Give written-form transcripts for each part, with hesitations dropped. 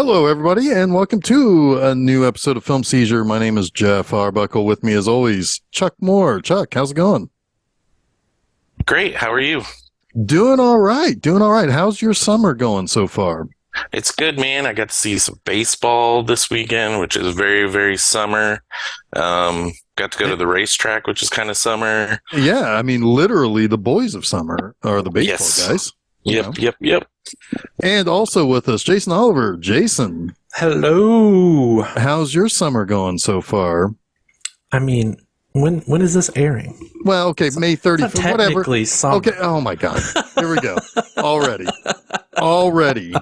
Hello, everybody, and welcome to a new episode of Film Seizure. My name is Jeff Arbuckle. With me, as always, Chuck Moore. Chuck, how's it going? Great. How are you? Doing all right. Doing all right. How's your summer going so far? It's good, man. I got to see some baseball this weekend, which is very, very summer. Got to go to the racetrack, which is kind of summer. Yeah, I mean, literally, the boys of summer are the baseball Yes. guys. Yep. And also with us, Jason Oliver. Jason, Hello. how's your summer going so far? I mean, when is this airing? Well, okay, May 30th, It's not whatever. technically summer. Okay, oh my God. Here we go. Already.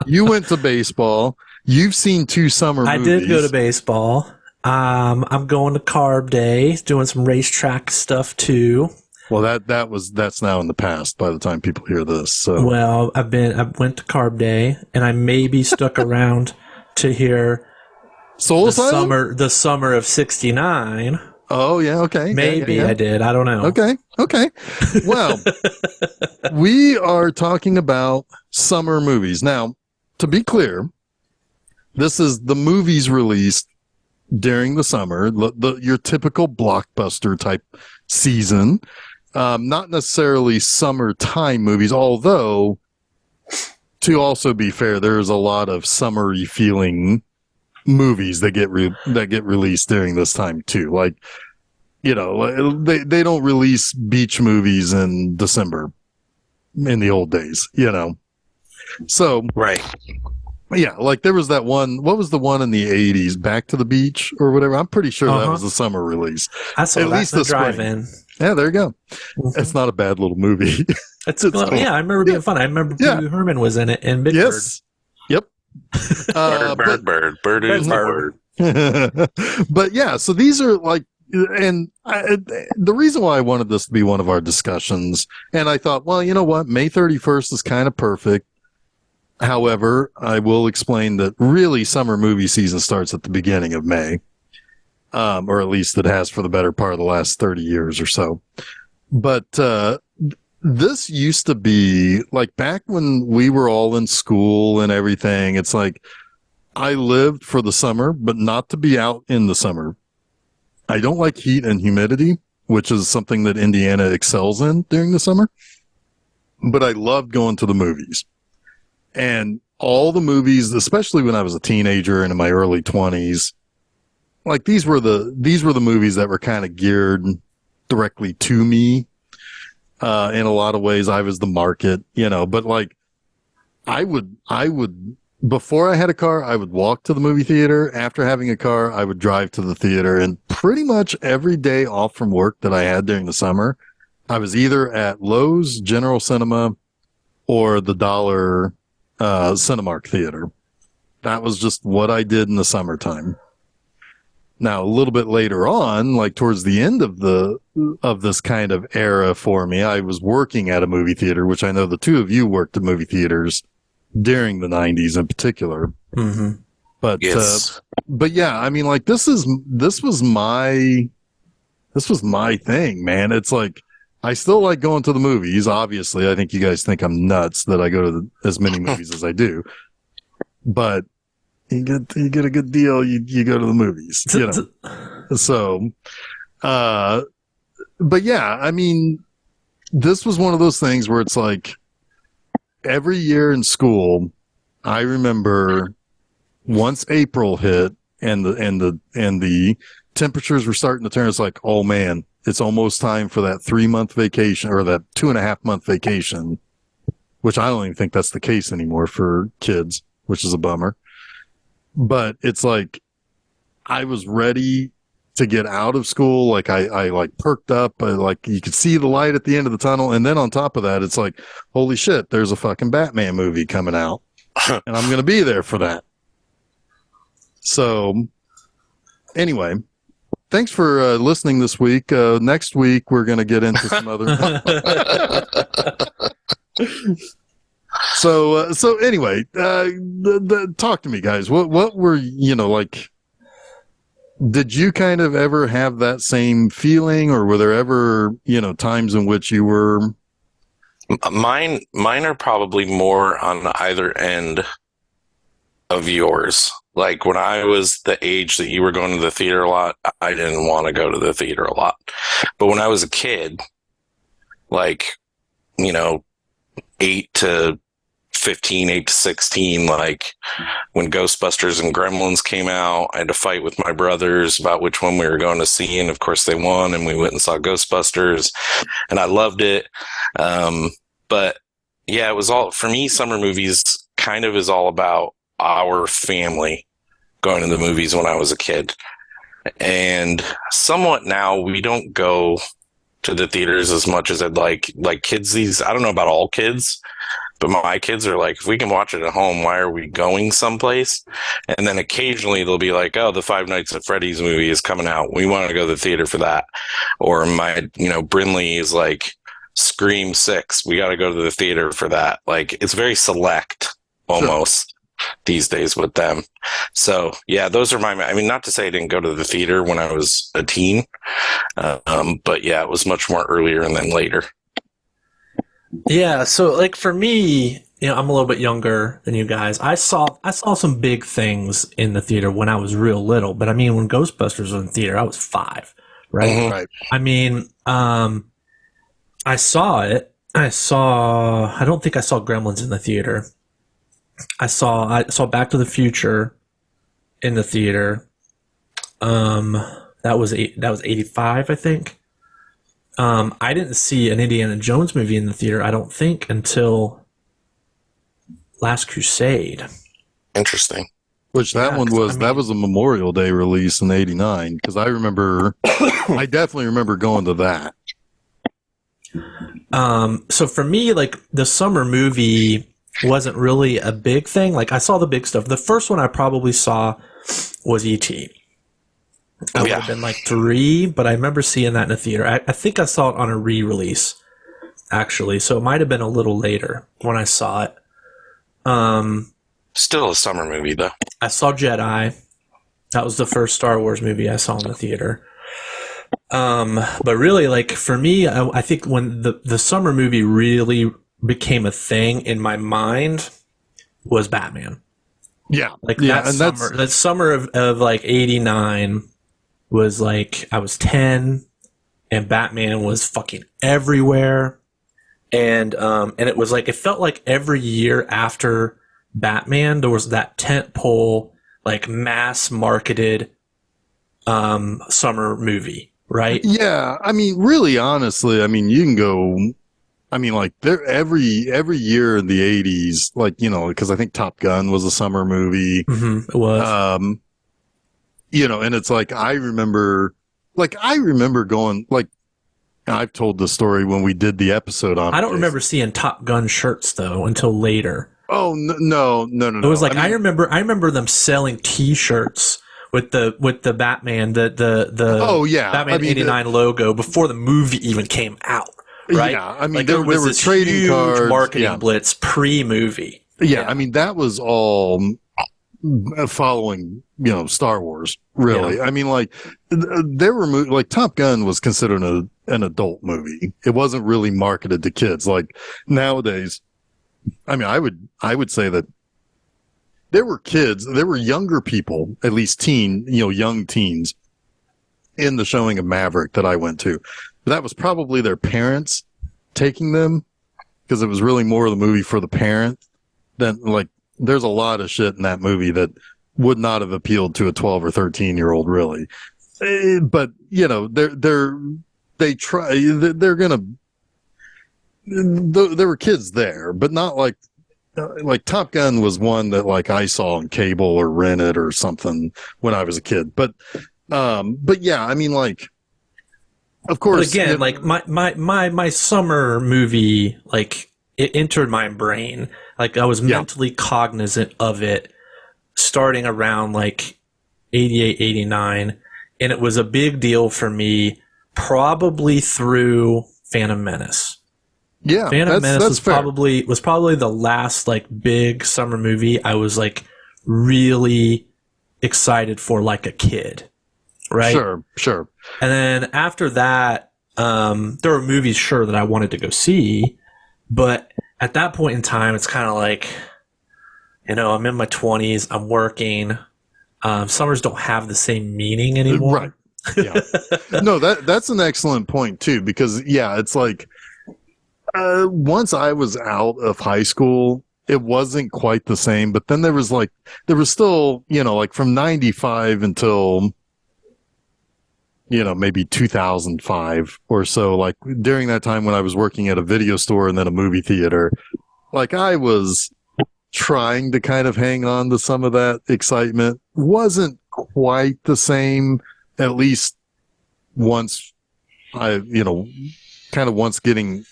You went to baseball. You've seen two summer I movies. did go to baseball. I'm going to Carb Day, doing some racetrack stuff too. Well, that's now in the past by the time people hear this. So Well, I went to Carb Day, and I maybe stuck around to hear Soul Asylum? the summer of '69. Oh yeah, okay. Maybe Yeah. I did. I don't know. Okay. Well, we are talking about summer movies. Now, to be clear, this is the movies released during the summer, your typical blockbuster type season. Not necessarily summertime movies, although, to also be fair, there's a lot of summery feeling movies that get released during this time too. Like, you know, they don't release beach movies in December in the old days, you know. So Right. yeah, like there was that one. What was the one in the 80s? Back to the Beach or whatever. I'm pretty sure that was a summer release. I saw At that least in the the spring. drive-in. Yeah, there you go. It's not a bad little movie. It's cool. Yeah, I remember being fun. I remember Pee Wee Herman was in it, and Big Yes. Yep. Bird is the word. But yeah, so these are like, the reason why I wanted this to be one of our discussions, and I thought, well, you know what, May 31st is kind of perfect. However, I will explain that really summer movie season starts at the beginning of May, or at least it has for the better part of the last 30 years or so. But this used to be like back when we were all in school and everything. It's like I lived for the summer, but not to be out in the summer. I don't like heat and humidity, which is something that Indiana excels in during the summer. But I loved going to the movies. And all the movies, especially when I was a teenager and in my early 20s, like these were the movies that were kind of geared directly to me. In a lot of ways, I was the market, you know, but like I would, before I had a car, I would walk to the movie theater. After having a car, I would drive to the theater, and pretty much every day off from work that I had during the summer, I was either at Lowe's General Cinema or the Dollar Cinemark Theater. That was just what I did in the summertime. Now, a little bit later on, like towards the end of this kind of era for me, I was working at a movie theater, which I know the two of you worked at movie theaters during the 90s in particular. Mm-hmm. But Yes. but yeah, I mean, like this was my thing, man. It's like I still like going to the movies. Obviously, I think you guys think I'm nuts that I go to as many movies as I do. But you get a good deal, you go to the movies, you know. So, but yeah, I mean, this was one of those things where it's like every year in school, I remember once April hit and the temperatures were starting to turn, it's like, oh man, it's almost time for that 3-month vacation or that 2.5-month vacation, which I don't even think that's the case anymore for kids, which is a bummer. But it's like I was ready to get out of school. Like I like perked up. Like you could see the light at the end of the tunnel. And then on top of that, it's like, holy shit, there's a fucking Batman movie coming out. And I'm going to be there for that. So anyway, thanks for listening this week. Next week, we're going to get into some other. So anyway, talk to me, guys. What were, you know, like, did you kind of ever have that same feeling, or were there ever, you know, times in which you were? Mine are probably more on either end of yours. Like when I was the age that you were going to the theater a lot, I didn't want to go to the theater a lot. But when I was a kid, like, 8 to 15, 8 to 16, like when Ghostbusters and Gremlins came out, I had to fight with my brothers about which one we were going to see. And of course they won, and we went and saw Ghostbusters, and I loved it. But yeah, it was all, for me, summer movies kind of is all about our family going to the movies when I was a kid. And somewhat now we don't go to the theaters as much as I'd like kids I don't know about all kids, but my kids are like, if we can watch it at home, why are we going someplace? And then occasionally they'll be like, oh, the Five Nights at Freddy's movie is coming out, we want to go to the theater for that. Or my Brinley is like, Scream 6, we got to go to the theater for that. Like, it's very select almost these days with them. So yeah, those are not to say I didn't go to the theater when I was a teen, but yeah, it was much more earlier and then later. Yeah, so like for me, I'm a little bit younger than you guys. I saw some big things in the theater when I was real little, but I mean, when Ghostbusters was in the theater, I was 5, right? Mm-hmm. Right. I mean, I saw it. I don't think I saw Gremlins in the theater. I saw Back to the Future in the theater. That was 85, I think. I didn't see an Indiana Jones movie in the theater, I don't think, until Last Crusade. Interesting. Which that was a Memorial Day release in '89, because I definitely remember going to that. So for me, like, the summer movie wasn't really a big thing. Like, I saw the big stuff. The first one I probably saw was E.T. I would have been like 3, but I remember seeing that in a theater. I think I saw it on a re-release, actually. So it might have been a little later when I saw it. Still a summer movie, though. I saw Jedi. That was the first Star Wars movie I saw in the theater. But really, like, for me, I think when the summer movie really became a thing in my mind was Batman. Yeah. Like, yeah, that summer of like 89 was like, I was 10 and Batman was fucking everywhere. And it was like, it felt like every year after Batman, there was that tentpole, like, mass marketed, summer movie. Right? Yeah, I mean, really, honestly, I mean, you can go. I mean, like, there every year in the '80s, like, because I think Top Gun was a summer movie. Mm-hmm, it was. And it's like I remember going, like, I've told the story when we did the episode on. I don't remember seeing Top Gun shirts though until later. Oh no! It was like, I remember them selling T-shirts with the Batman, the Batman 89 logo before the movie even came out, right? Yeah, I mean, like, there were this trading huge cards, marketing blitz pre-movie. Yeah, I mean, that was all following, Star Wars, really. Yeah. I mean, like, there were like, Top Gun was considered an adult movie. It wasn't really marketed to kids. Like, nowadays, I mean, I would say that there were younger people, at least young teens, in the showing of Maverick that I went to. But that was probably their parents taking them, because it was really more of the movie for the parent than, like, there's a lot of shit in that movie that would not have appealed to a 12 or 13-year-old, really. But, there were kids there, but not like Top Gun was one that, like, I saw on cable or rented or something when I was a kid. But yeah, I mean, like, of course. But again, like, my summer movie, like, it entered my brain. Like, I was mentally cognizant of it starting around like 88, 89. And it was a big deal for me probably through Phantom Menace. Yeah, Phantom Menace was probably the last, like, big summer movie I was, like, really excited for, like, a kid, right? Sure. And then after that, there were movies, sure, that I wanted to go see, but at that point in time, it's kind of like, I'm in my 20s, I'm working. Summers don't have the same meaning anymore. Right. Yeah. No, that's an excellent point too, because it's like once I was out of high school, it wasn't quite the same, but then there was still, like from 95 until, maybe 2005 or so, like during that time when I was working at a video store and then a movie theater, like I was trying to kind of hang on to some of that excitement. Wasn't quite the same, at least once once getting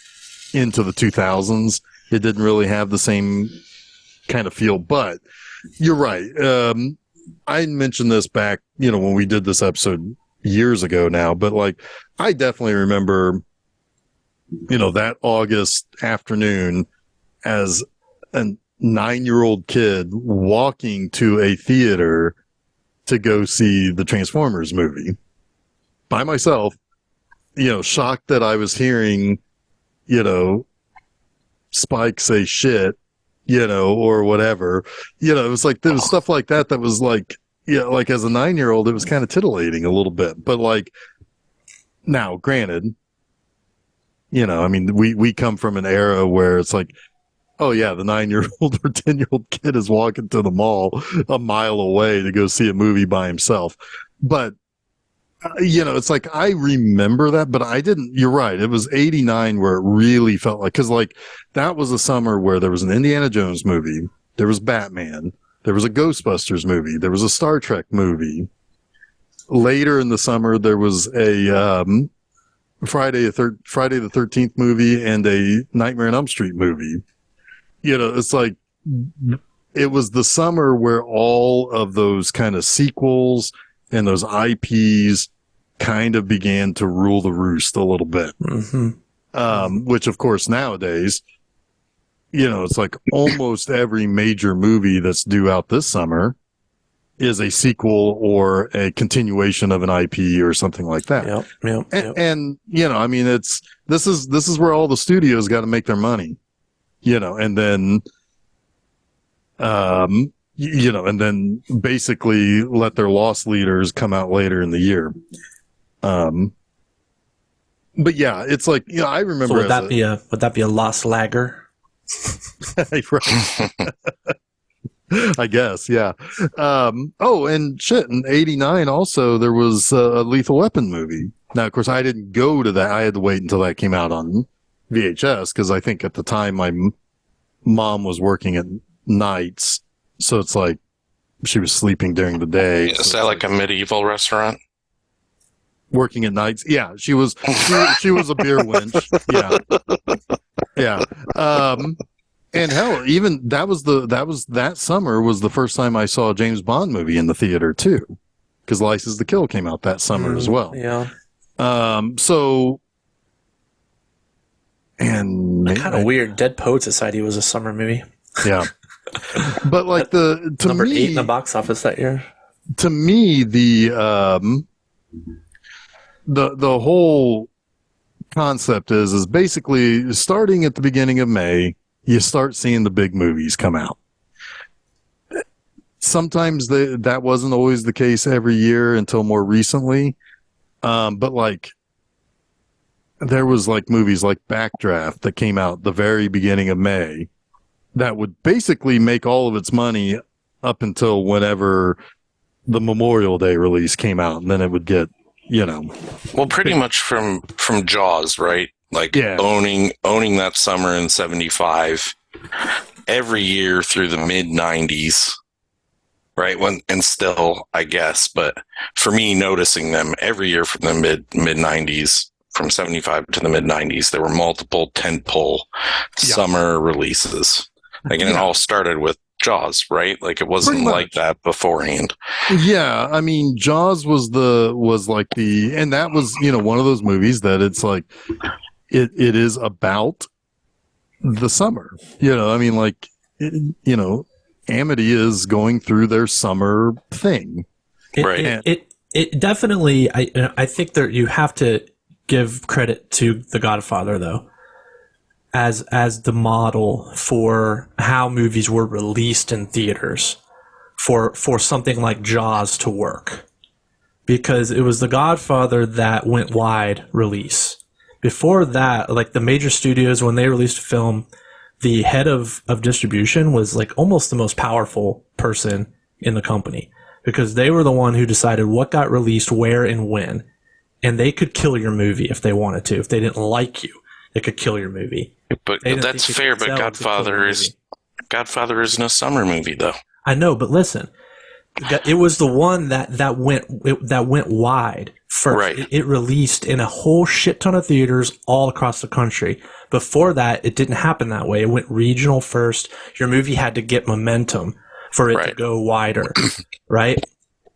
into the 2000s, it didn't really have the same kind of feel. But you're right. I mentioned this back, when we did this episode years ago now, but like I definitely remember, that August afternoon as a 9-year-old kid walking to a theater to go see the Transformers movie by myself, shocked that I was hearing, Spike say shit, or whatever. It was like, there was stuff like that was like, like as a 9-year-old, it was kind of titillating a little bit. But like now, granted, we come from an era where it's like, oh yeah, the 9-year-old or 10-year-old kid is walking to the mall a mile away to go see a movie by himself. But, it's like, I remember that, but I didn't, you're right. It was 89 where it really felt like, cause like that was a summer where there was an Indiana Jones movie. There was Batman. There was a Ghostbusters movie. There was a Star Trek movie. Later in the summer, there was a, Friday the 13th movie and a Nightmare on Elm Street movie. It's like, it was the summer where all of those kind of sequels and those IPs kind of began to rule the roost a little bit. Mm-hmm. Which of course nowadays, it's like almost every major movie that's due out this summer is a sequel or a continuation of an IP or something like that. Yep. And this is where all the studios got to make their money. And then, and then basically let their loss leaders come out later in the year. But yeah, it's like, I remember. So would that be a lost lagger? Right. I guess. Yeah. And shit. In 89 also, there was a Lethal Weapon movie. Now, of course, I didn't go to that. I had to wait until that came out on VHS, because I think at the time my mom was working at nights, so it's like she was sleeping during the day. Is that like a medieval restaurant? Working at nights? Yeah, she was. She was a beer wench. Yeah. And hell, even that summer was the first time I saw a James Bond movie in the theater too, because License to Kill came out that summer as well. Yeah. So. And kind of weird. Dead Poet Society was a summer movie. Yeah, but like number 8 in the box office that year. To me, the whole concept is basically starting at the beginning of May, you start seeing the big movies come out. Sometimes that wasn't always the case every year until more recently, but like. There was like movies like Backdraft that came out the very beginning of May that would basically make all of its money up until whenever the Memorial Day release came out, and then it would get, Well, pretty much from Jaws, right? Like owning that summer in 75 every year through the mid 90s. Right. And still, I guess, but for me, noticing them every year from the mid 90s, from 75 to the mid 90s, there were multiple tentpole summer releases. Like, and it all started with Jaws, right? Like, it wasn't like that beforehand. Yeah. I mean, Jaws was and that was, one of those movies that it's like, it is about the summer, I mean, like, Amity is going through their summer thing. It definitely, I think that you have to give credit to The Godfather, though, as the model for how movies were released in theaters for something like Jaws to work, because it was The Godfather that went wide release. Before that, like the major studios, when they released a film, the head of distribution was like almost the most powerful person in the company, because they were the one who decided what got released, where, and when. And they could kill your movie if they wanted to. If they didn't like you, they could kill your movie. But that's fair. But Godfather isn't a summer movie, though. I know, but listen, it was the one that went wide first. Right. It released in a whole shit ton of theaters all across the country. Before that, it didn't happen that way. It went regional first. Your movie had to get momentum for it to go wider, right?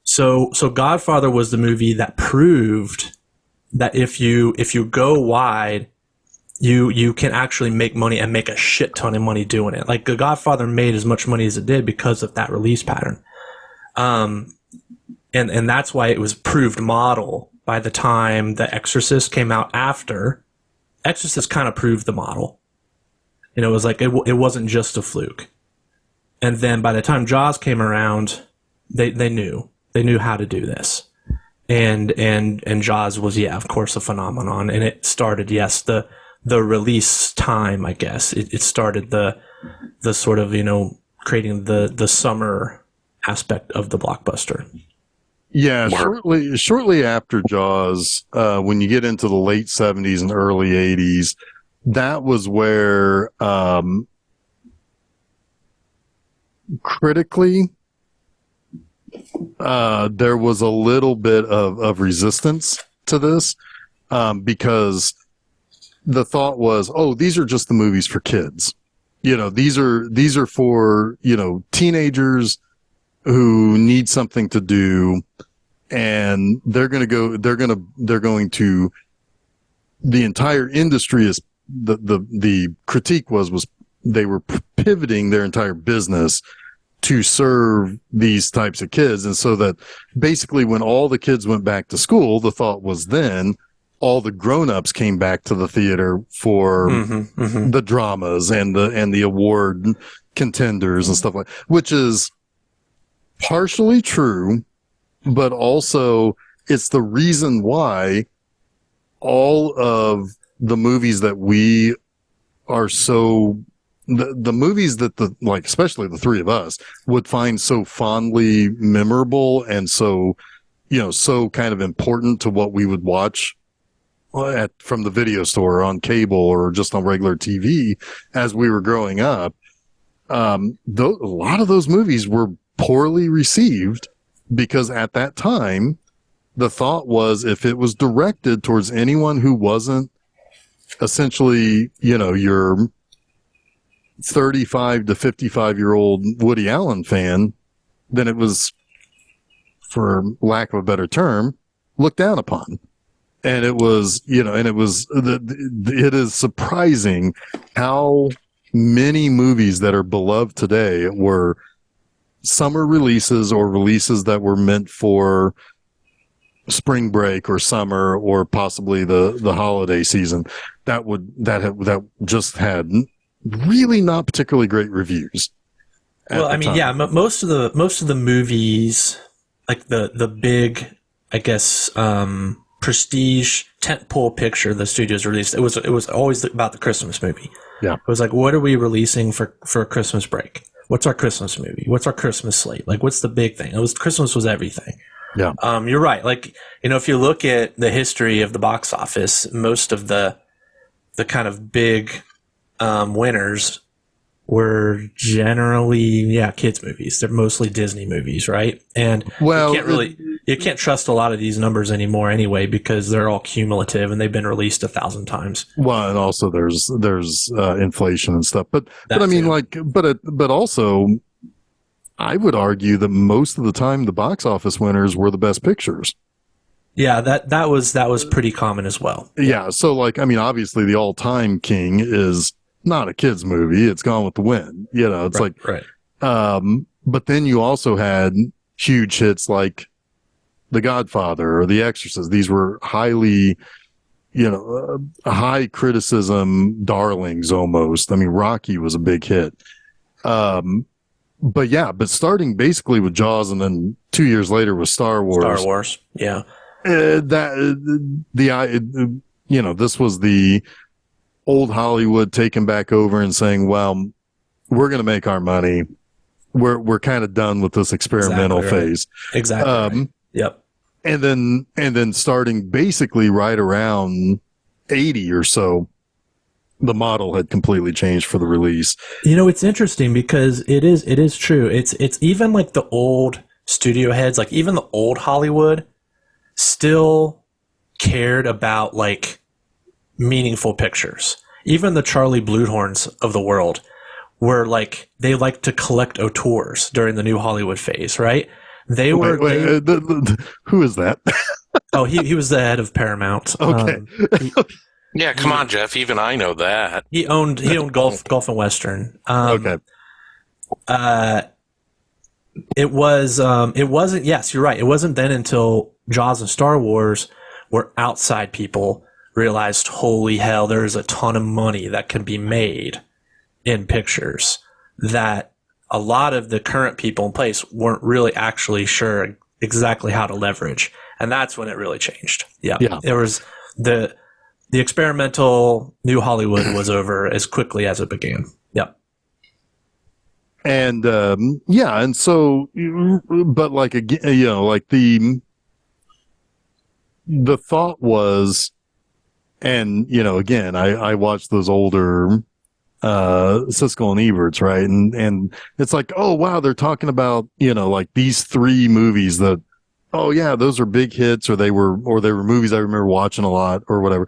So Godfather was the movie that proved that if you go wide, you can actually make money and make a shit ton of money doing it. Like The Godfather made as much money as it did because of that release pattern. And that's why it was proved model by the time The Exorcist came out after. Exorcist kind of proved the model. You know, it was like, it wasn't just a fluke. And then by the time Jaws came around, they knew how to do this. And Jaws was, of course, a phenomenon. And it started, the release time, I guess. It started the sort of, creating the summer aspect of the blockbuster. Yeah, shortly after Jaws, when you get into the late 70s and early 80s, that was where critically there was a little bit of resistance to this, because the thought was, these are just the movies for kids. These are for, teenagers who need something to do, and the entire industry is the critique was they were pivoting their entire business to serve these types of kids. And so that basically when all the kids went back to school, the thought was then all the grown-ups came back to the theater for the dramas and the award contenders and stuff like, which is partially true, but also it's the reason why all of the movies that we are so the movies that especially the three of us would find so fondly memorable and so kind of important to what we would watch from the video store or on cable or just on regular TV as we were growing up. A lot of those movies were poorly received because at that time the thought was if it was directed towards anyone who wasn't essentially, your 35 to 55-year-old Woody Allen fan, then it was, for lack of a better term, looked down upon. And it was, it is surprising how many movies that are beloved today were summer releases or releases that were meant for spring break or summer or possibly the holiday season that just had really not particularly great reviews. Well, I mean, most of the movies, like the big, I guess, prestige tentpole picture the studios released, it was always about the Christmas movie. Yeah, it was like, what are we releasing for Christmas break? What's our Christmas movie? What's our Christmas slate? Like, what's the big thing? Christmas was everything. Yeah. You're right. Like, if you look at the history of the box office, most of the kind of big winners were generally, kids movies. They're mostly Disney movies, right? And you can't trust a lot of these numbers anymore anyway, because they're all cumulative and they've been released 1,000 times. Well, and also there's inflation and stuff, but I mean, but also I would argue that most of the time the box office winners were the best pictures. Yeah, that was pretty common as well. Yeah. So obviously the all-time king is not a kid's movie. It's Gone with the Wind. It's right. But then you also had huge hits like The Godfather or The Exorcist. These were highly, high criticism darlings almost. I mean, Rocky was a big hit. But starting basically with Jaws and then 2 years later with Star Wars. Yeah. This was the old Hollywood taking back over and saying, well, we're going to make our money. We're kind of done with this experimental phase. Exactly. Right. Yep. And then starting basically right around 80 or so, the model had completely changed for the release. It's interesting because it is true. It's even like the old studio heads, like even the old Hollywood still cared about like meaningful pictures. Even the Charlie Bluehorns of the world were like, they liked to collect auteurs during the New Hollywood phase, right? They were. Who is that? He was the head of Paramount. Okay. Yeah, come on, Jeff. Even I know that. He owned Gulf and Western. Okay. It wasn't. Yes, you're right. It wasn't then until Jaws and Star Wars where outside people realized, holy hell, there's a ton of money that can be made in pictures that a lot of the current people in place weren't really actually sure exactly how to leverage. And that's when it really changed. Yeah. There was the experimental New Hollywood was over as quickly as it began. Yeah. And, and so, but like, again, like the thought was, and, again, I watched those older, Siskel and Eberts, right? And it's like, oh, wow, they're talking about, like these three movies that, oh yeah, those are big hits, or they were movies I remember watching a lot or whatever.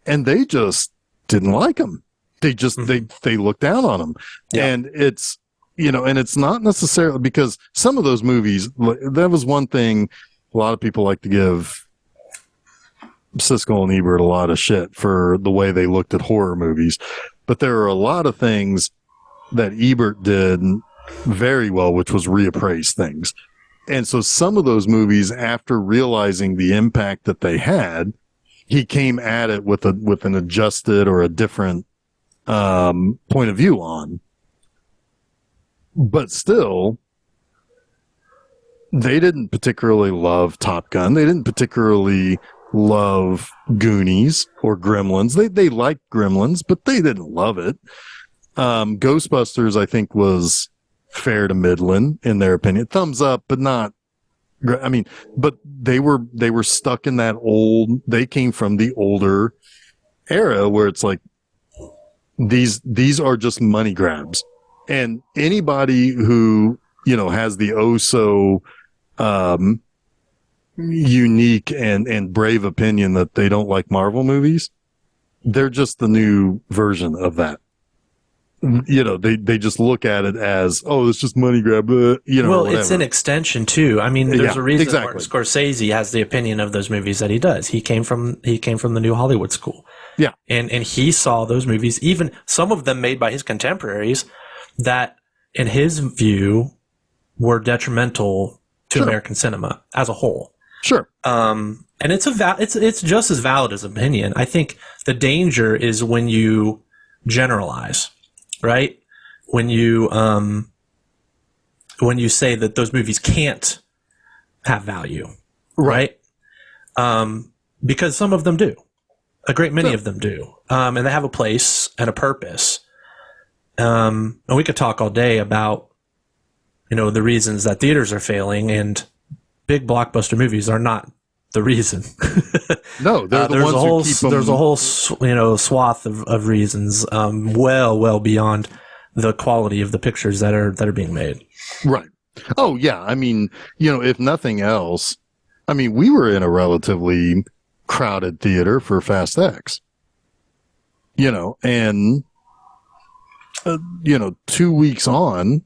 And they just didn't like them. They just, they looked down on them. Yeah. And it's, and it's not necessarily because some of those movies, that was one thing a lot of people like to give Siskel and Ebert a lot of shit for the way they looked at horror movies. But there are a lot of things that Ebert did very well, which was reappraise things. And so some of those movies, after realizing the impact that they had, he came at it with an adjusted or a different point of view on. But still, they didn't particularly love Top Gun. They didn't particularly love Goonies or Gremlins. They liked Gremlins, but they didn't love it. Ghostbusters, I think, was fair to middling in their opinion. Thumbs up, but not. I mean, but they were stuck in that old. They came from the older era where it's like these are just money grabs, and anybody who has the unique and brave opinion that they don't like Marvel movies, they're just the new version of that. They just look at it as, oh, it's just money grab, well, it's an extension too. I mean, there's a reason Martin Scorsese has the opinion of those movies that he does. He came from the New Hollywood school. Yeah. And he saw those movies, even some of them made by his contemporaries, that in his view were detrimental to American cinema as a whole. Sure. And it's it's just as valid as opinion. I think the danger is when you generalize, right? When you say that those movies can't have value, right? Because some of them do. A great many of them do. And they have a place and a purpose. And we could talk all day about, the reasons that theaters are failing, and big blockbuster movies are not the reason. No, they're the ones who keep them. There's a whole, swath of reasons, well beyond the quality of the pictures that are being made. Right. Oh yeah. I mean, if nothing else, I mean, we were in a relatively crowded theater for Fast X. And 2 weeks on,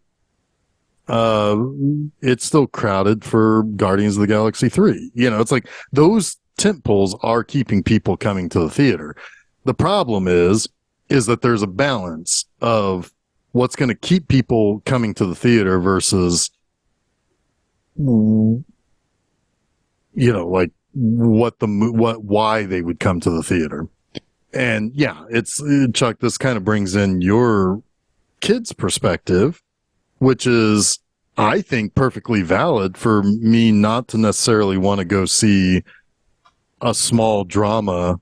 it's still crowded for Guardians of the Galaxy 3. It's like those tent poles are keeping people coming to the theater. The problem is that there's a balance of what's going to keep people coming to the theater versus, like why they would come to the theater. And yeah, it's Chuck, this kind of brings in your kid's perspective, which is, I think, perfectly valid for me not to necessarily want to go see a small drama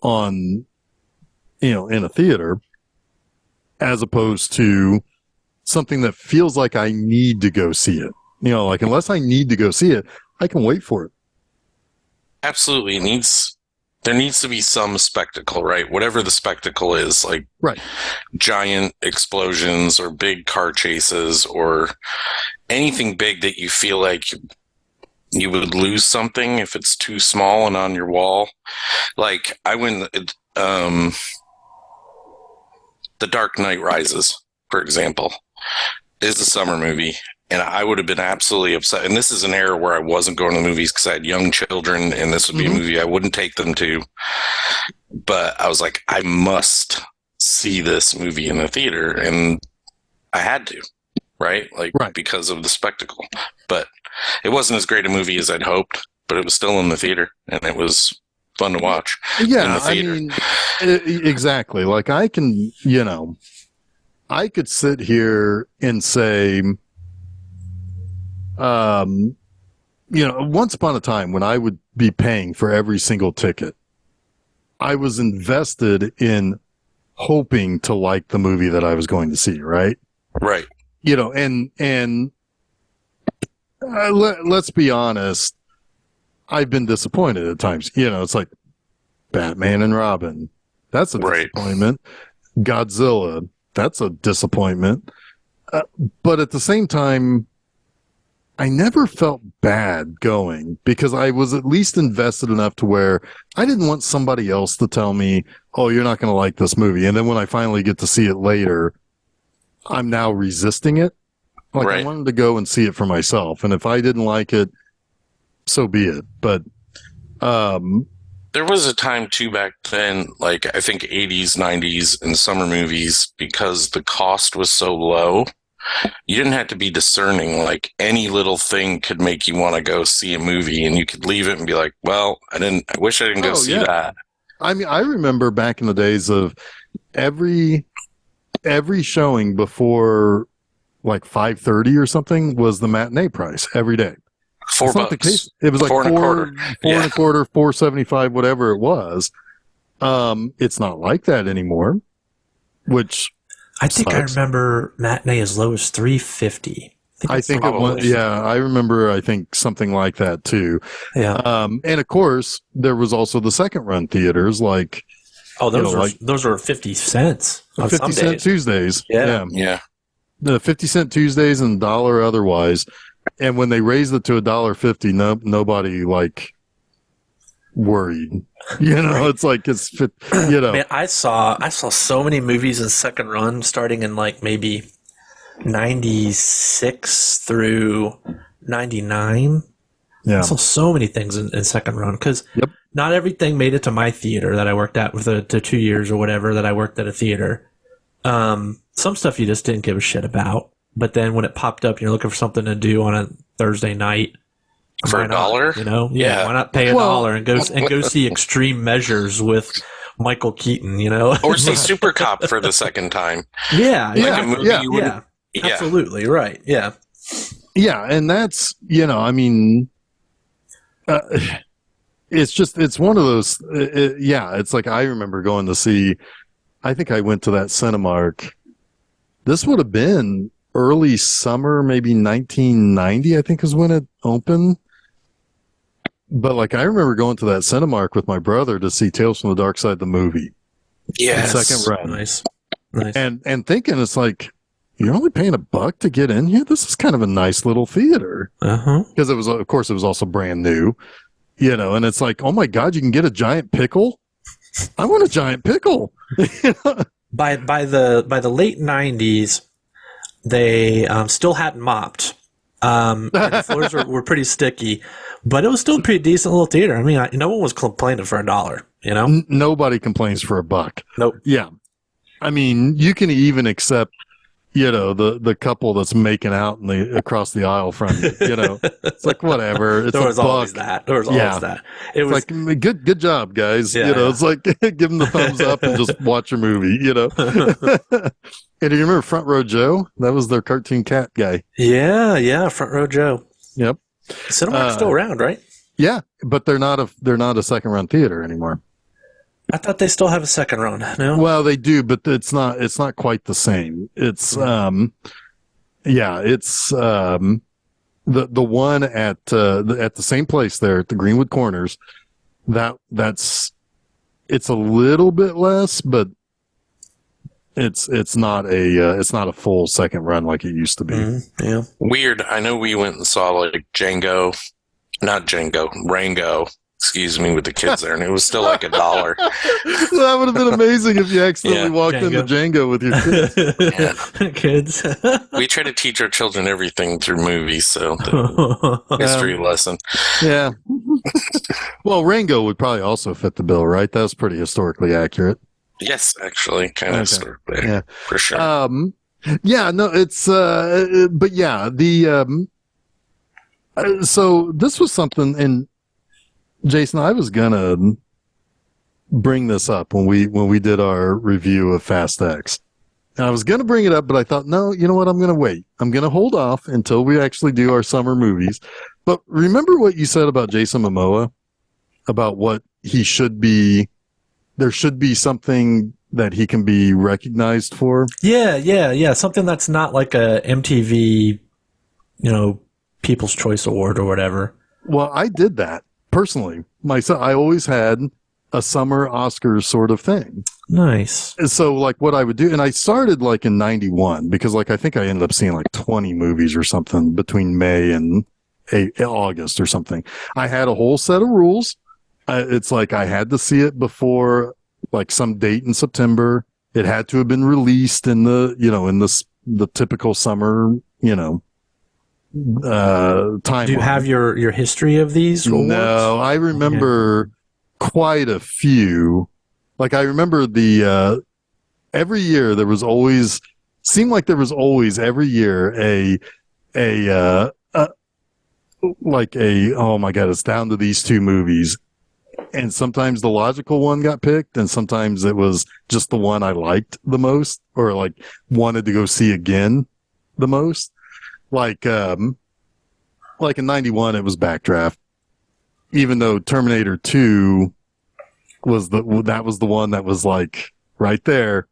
on, in a theater, as opposed to something that feels like I need to go see it. Like, unless I need to go see it, I can wait for it. Absolutely. There needs to be some spectacle, right? Whatever the spectacle is, like right. Giant explosions or big car chases or anything big that you feel like you would lose something if it's too small and on your wall. Like I went, The Dark Knight Rises, for example, is a summer movie. And I would have been absolutely upset. And this is an era where I wasn't going to the movies because I had young children, and this would be a movie I wouldn't take them to. But I was like, I must see this movie in the theater. And I had to, right? Because of the spectacle. But it wasn't as great a movie as I'd hoped, but it was still in the theater, and it was fun to watch. Yeah, in the theater. I mean, exactly. Like I can, I could sit here and say, once upon a time when I would be paying for every single ticket, I was invested in hoping to like the movie that I was going to see, right? Right. Let's be honest, I've been disappointed at times. It's like Batman and Robin. That's a disappointment. Godzilla. That's a disappointment. But at the same time, I never felt bad going because I was at least invested enough to where I didn't want somebody else to tell me, oh, you're not going to like this movie. And then when I finally get to see it later, I'm now resisting it. Like I wanted to go and see it for myself. And if I didn't like it, so be it. But there was a time too back then, like I think 80s, 90s and summer movies, because the cost was so low. You didn't have to be discerning. Like any little thing could make you want to go see a movie, and you could leave it and be like, well, I wish I didn't go see that. I mean, I remember back in the days of every showing before like 5:30 or something was the matinee price every day. $4. Not the case. It was like four and a quarter, $4.75, whatever it was. It's not like that anymore, which I think sucks. I remember matinee as low as $3.50. I think it was, yeah, I remember, I think something like that too. Yeah. And of course, there was also the second run theaters like, those were 50 cents on 50 some cent days. Tuesdays. Yeah. The 50 cent Tuesdays and $1 otherwise. And when they raised it to $1.50, nobody like worried. It's like Man, I saw so many movies in second run starting in like maybe 96 through 99. Yeah. I saw so many things in second run because not everything made it to my theater that I worked at with the 2 years or whatever that I worked at a theater. Some stuff you just didn't give a shit about. But then when it popped up and you're looking for something to do on a Thursday night, for $1, why not pay $1 and go see Extreme Measures with Michael Keaton, or see Super Cop for the second time. Absolutely right. Yeah, and that's I mean, it's one of those. It's like I remember going to see. I think I went to that Cinemark. This would have been early summer, maybe 1990. I think is when it opened. But like I remember going to that Cinemark with my brother to see Tales from the Dark Side, the movie. Yes. Second run. Nice. And thinking it's like, you're only paying $1 to get in here? This is kind of a nice little theater. Because it was, of course, it was also brand new. And it's like, oh my God, you can get a giant pickle? I want a giant pickle. By the late 90s, they still hadn't mopped. And the floors were pretty sticky, but it was still a pretty decent little theater. I mean, no one was complaining for $1, Nobody complains for $1. Nope. Yeah. I mean, you can even accept the couple that's making out across the aisle from you. It's like whatever. It's There was a buck. always that. There was always that. It was like good job, guys. Yeah, It's like give them the thumbs up and just watch your movie. And do you remember Front Row Joe? That was their cartoon cat guy. Yeah, Front Row Joe. Yep. Cinemark's still around, right? Yeah, but they're not a second run theater anymore. I thought they still have a second run. No. Well, they do, but it's not quite the same. It's the one at the same place there at the Greenwood Corners. It's a little bit less, but it's not a full second run like it used to be. Mm-hmm. Yeah. Weird. I know we went and saw like Rango. Excuse me, with the kids there, and it was still like $1. That would have been amazing if you accidentally walked into Django with your kids. Kids. We try to teach our children everything through movies, so history lesson. Yeah. Well, Rango would probably also fit the bill, right? That was pretty historically accurate. Yes, actually, kind of historically, yeah, for sure. Yeah, no, it's but yeah, the so this was something, and Jason, I was gonna bring this up when we did our review of Fast X. And I was gonna bring it up, but I thought, no, you know what? I'm gonna wait. I'm gonna hold off until we actually do our summer movies. But remember what you said about Jason Momoa, about what he should be. There should be something that he can be recognized for. Yeah. Something that's not like a MTV, People's Choice Award or whatever. Well, I did that personally. Myself, I always had a summer Oscars sort of thing. Nice. And so like what I would do, and I started like in 91 because like I think I ended up seeing like 20 movies or something between May and August or something. I had a whole set of rules. It's like I had to see it before like some date in September. It had to have been released in the typical summer, time. Do you have your history of these awards? No, I remember quite a few. Like I remember every year there was always every year oh my God, it's down to these two movies. And sometimes the logical one got picked, and sometimes it was just the one I liked the most, or like wanted to go see again the most. Like in 91, it was Backdraft, even though Terminator 2 was the one that was like right there,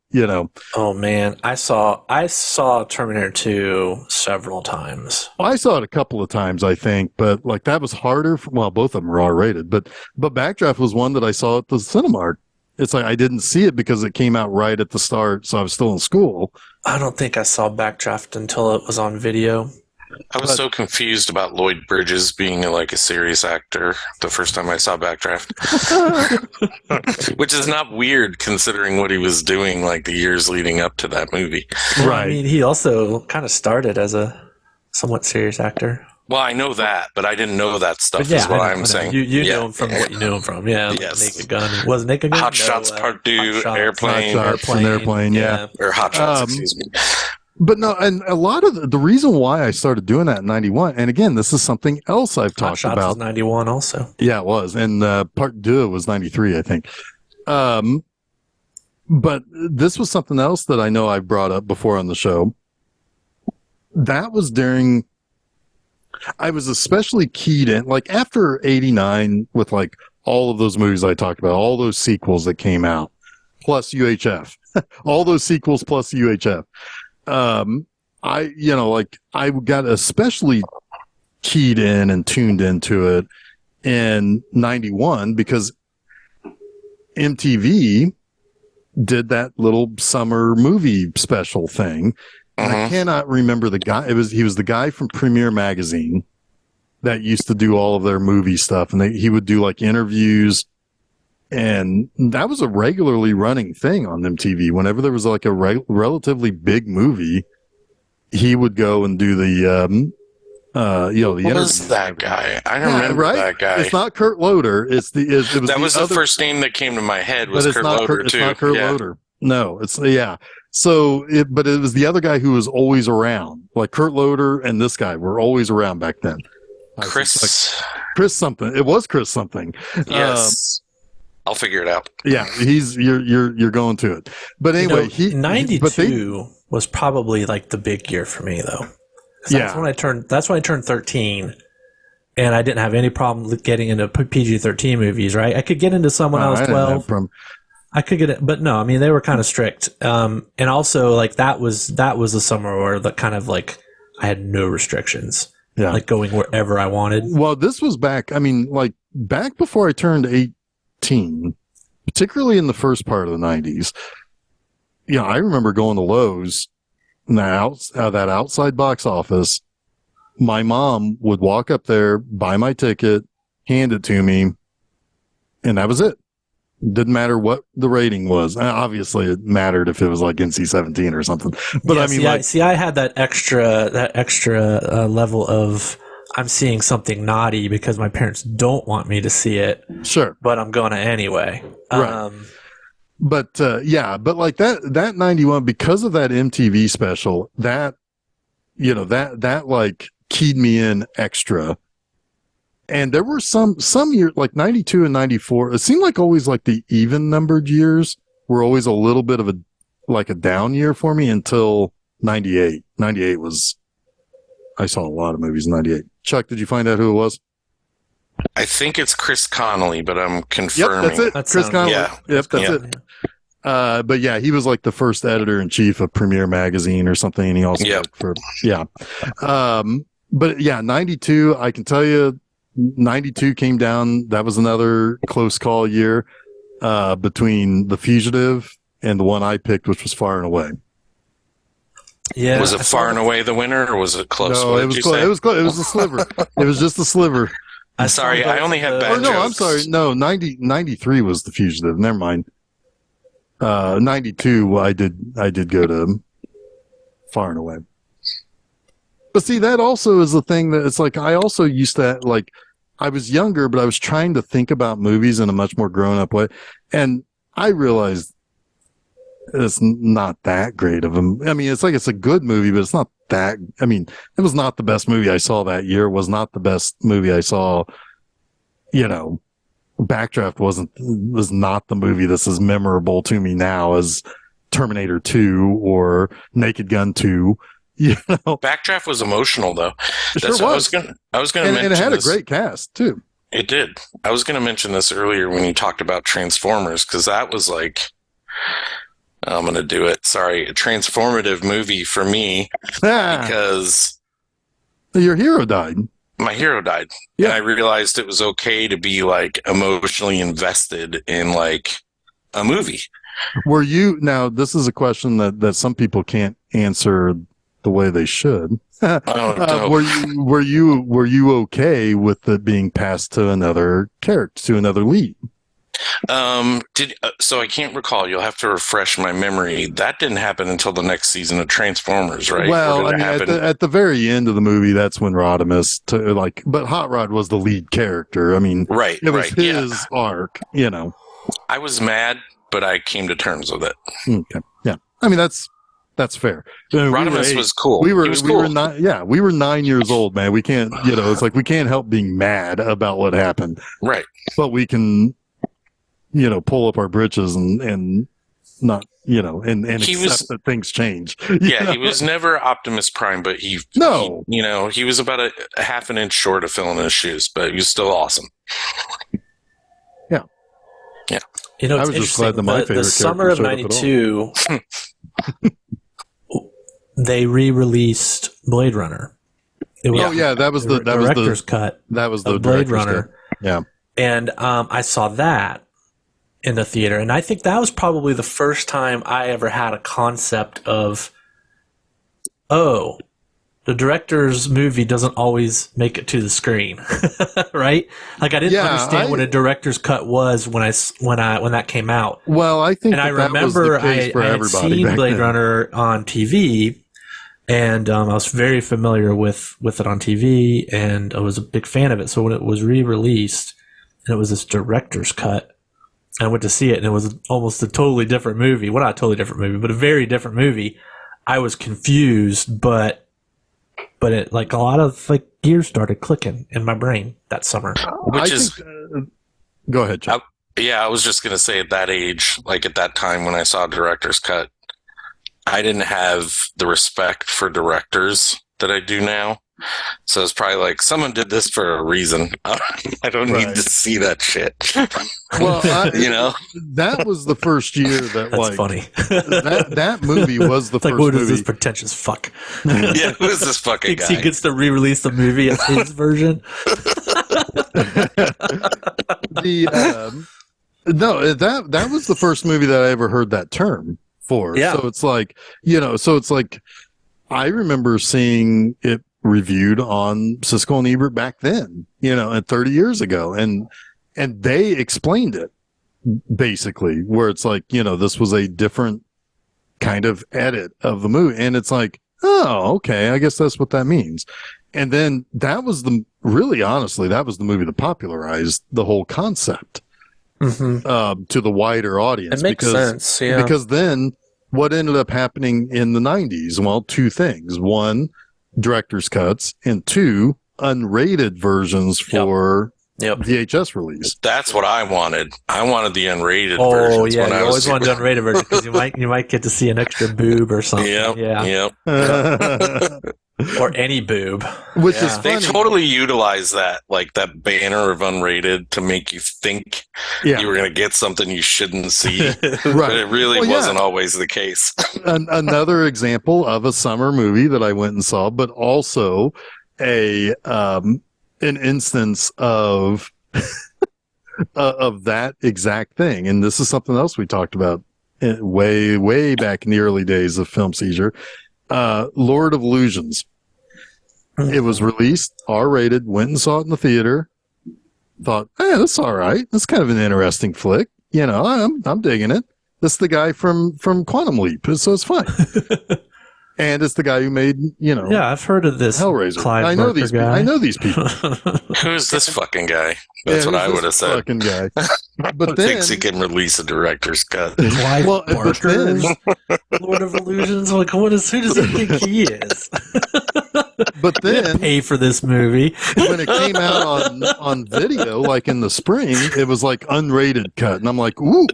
Oh man, I saw Terminator 2 several times. Well, I saw it a couple of times, I think, but like that was harder. Both of them were R-rated, but Backdraft was one that I saw at the Cinemark. It's like I didn't see it because it came out right at the start, so I was still in school. I don't think I saw Backdraft until it was on video. I was so confused about Lloyd Bridges being like a serious actor the first time I saw Backdraft, which is not weird considering what he was doing like the years leading up to that movie. Well, right. I mean, he also kind of started as a somewhat serious actor. Well, I know that, but I didn't know that stuff. Is what I'm saying. You know him from what you knew him from. Yeah, yes. Naked Gun. Was Naked Gun? Hot Shots Part 2, Airplane. Airplane, yeah. Or Hot Shots, excuse me. But no, and a lot of the reason why I started doing that in 91, and again, this is something else I've talked about. Hot Shots was 91 also. Yeah, it was. And Part 2 was 93, I think. But this was something else that I know I brought up before on the show. That was during, I was especially keyed in, like after 89 with like all of those movies I talked about, all those sequels that came out, plus UHF, all those sequels plus UHF. I got especially keyed in and tuned into it in 91 because MTV did that little summer movie special thing. And I cannot remember the guy. He was the guy from Premiere Magazine that used to do all of their movie stuff. And he would do like interviews. And that was a regularly running thing on MTV. Whenever there was like a relatively big movie, he would go and do the interview. What was that guy? I don't remember that guy. It's not Kurt Loder. It was that was the first name that came to my head was Kurt Loder too. It's not Kurt Loder. No, But it was the other guy who was always around. Like Kurt Loder and this guy were always around back then. Chris something. It was Chris something. Yes. I'll figure it out. Yeah, you're going to it. But anyway, 92 was probably like the big year for me though. That's when I turned 13. And I didn't have any problem getting into PG-13 movies, right? I could get into some when I was 12. I could get it, but no, I mean, they were kind of strict. And also, like, that was the summer where the kind of, like, I had no restrictions. Yeah. Like, going wherever I wanted. Well, this was back before I turned 18, particularly in the first part of the 90s. Yeah, I remember going to Lowe's, that outside box office. My mom would walk up there, buy my ticket, hand it to me, and that was it. Didn't matter what the rating was. Obviously, it mattered if it was like NC-17 or something. But yeah, I had that extra level of I'm seeing something naughty because my parents don't want me to see it. Sure, but I'm going to anyway. Right. But like that 91, because of that MTV special, that like keyed me in extra. And there were some years, like 92 and 94, it seemed like always like the even numbered years were always a little bit of a down year for me until 98. 98 I saw a lot of movies in 98. Chuck, did you find out who it was? I think it's Chris Connolly, but I'm confirming. Yep, that's it. Chris Connolly. Yeah. Yep, that's it. But yeah, he was like the first editor-in-chief of Premiere Magazine or something, and he also worked for, but yeah, 92, I can tell you, 92 came down. That was another close call year between The Fugitive and the one I picked, which was Far and Away. Yeah. Was it Far and Away the winner, or was it close? No, it was close. It was close. It was a sliver. It was just a sliver. I'm sorry, I only have bad jokes. No, I'm sorry. No, 93 was The Fugitive. Never mind. 92, I did go to Far and Away. But see, that also is the thing that it's like, I also used to, like, I was younger, but I was trying to think about movies in a much more grown up way. And I realized it's not that great of a, I mean, it's like, it's a good movie, but it's not that, I mean, it was not the best movie I saw that year. It was not the best movie I saw, Backdraft was not the movie that's as memorable to me now as Terminator 2 or Naked Gun 2. Backdraft was emotional though. That's what I was going to mention. And it had a great cast too. It did. I was going to mention this earlier when you talked about Transformers, because that was like, I'm going to do it. Sorry, a transformative movie for me because your hero died. My hero died. Yeah. And I realized it was okay to be like emotionally invested in like a movie. Were you, now this is a question that some people can't answer the way they should. Were you okay with it being passed to another character, to another lead? So I can't recall. You'll have to refresh my memory. That didn't happen until the next season of Transformers, right? Well, I mean, at the very end of the movie, that's when Rodimus, but Hot Rod was the lead character. I mean, right, it was his arc, I was mad, but I came to terms with it. Okay, yeah. I mean, that's fair. Rodimus was cool. We were 9 years old, man. We can't, it's like we can't help being mad about what happened, right? But we can, pull up our britches and not, and accept that things change. Yeah, he was never Optimus Prime, but he was about a half an inch short of filling his shoes, but he was still awesome. Yeah. Yeah. I was just glad that my favorite the summer of 92, they re-released Blade Runner. That was the director's cut. That was the Blade Runner. Cut. Yeah. And I saw that in the theater, and I think that was probably the first time I ever had a concept of, the director's movie doesn't always make it to the screen, right? Like I didn't understand what a director's cut was when that came out. Well, I think, and I remember I had seen Blade Runner on TV, and I was very familiar with it on TV, and I was a big fan of it. So when it was re-released, and it was this director's cut, I went to see it, and it was almost a totally different movie. Well, not a totally different movie, but a very different movie. I was confused, but it, like, a lot of like gears started clicking in my brain that summer. Go ahead, Chuck. I was just gonna say, at that age, like at that time when I saw director's cut, I didn't have the respect for directors that I do now. So it's probably like, someone did this for a reason. I don't need to see that shit. Well, that was the first year that That's funny. that movie was the It's first like, what movie. is this pretentious fuck? Yeah, who is this fucking Thinks guy? he gets to re-release the movie as his version. No, that was the first movie that I ever heard that term for. Yeah. So it's like, I remember seeing it reviewed on Siskel and Ebert back then, and 30 years ago. And they explained it basically, where it's like, this was a different kind of edit of the movie. And it's like, oh, okay, I guess that's what that means. And then that was honestly, that was the movie that popularized the whole concept to the wider audience. It makes sense, yeah. Because then what ended up happening in the 90s? Well, two things. One, director's cuts, and two, unrated versions for VHS release. That's what I wanted. I wanted the unrated versions. Oh yeah, when you I always was want the unrated version because you might get to see an extra boob or something. Yep. Or any boob. Which is They funny. totally utilize that, like that banner of unrated, to make you think you were going to get something you shouldn't see. But it really wasn't always the case. Another example of a summer movie that I went and saw, but also an instance of of that exact thing. And this is something else we talked about way back in the early days of Film Seizure. Lord of Illusions. It was released, R-rated, went and saw it in the theater. Thought, that's all right. That's kind of an interesting flick. I'm digging it. This is the guy from Quantum Leap, so it's fine. And it's the guy who made, Yeah, I've heard of this Hellraiser. Clive I know Barker these. guy. I know these people. Who's this fucking guy? That's what I would have said. Fucking guy. But then Thinks he can release a director's cut. Clive but Barker, Lord of Illusions. Like, who does he think he is? But then Pay for this movie. when it came out on video, like in the spring, it was like unrated cut, and I'm like, ooh,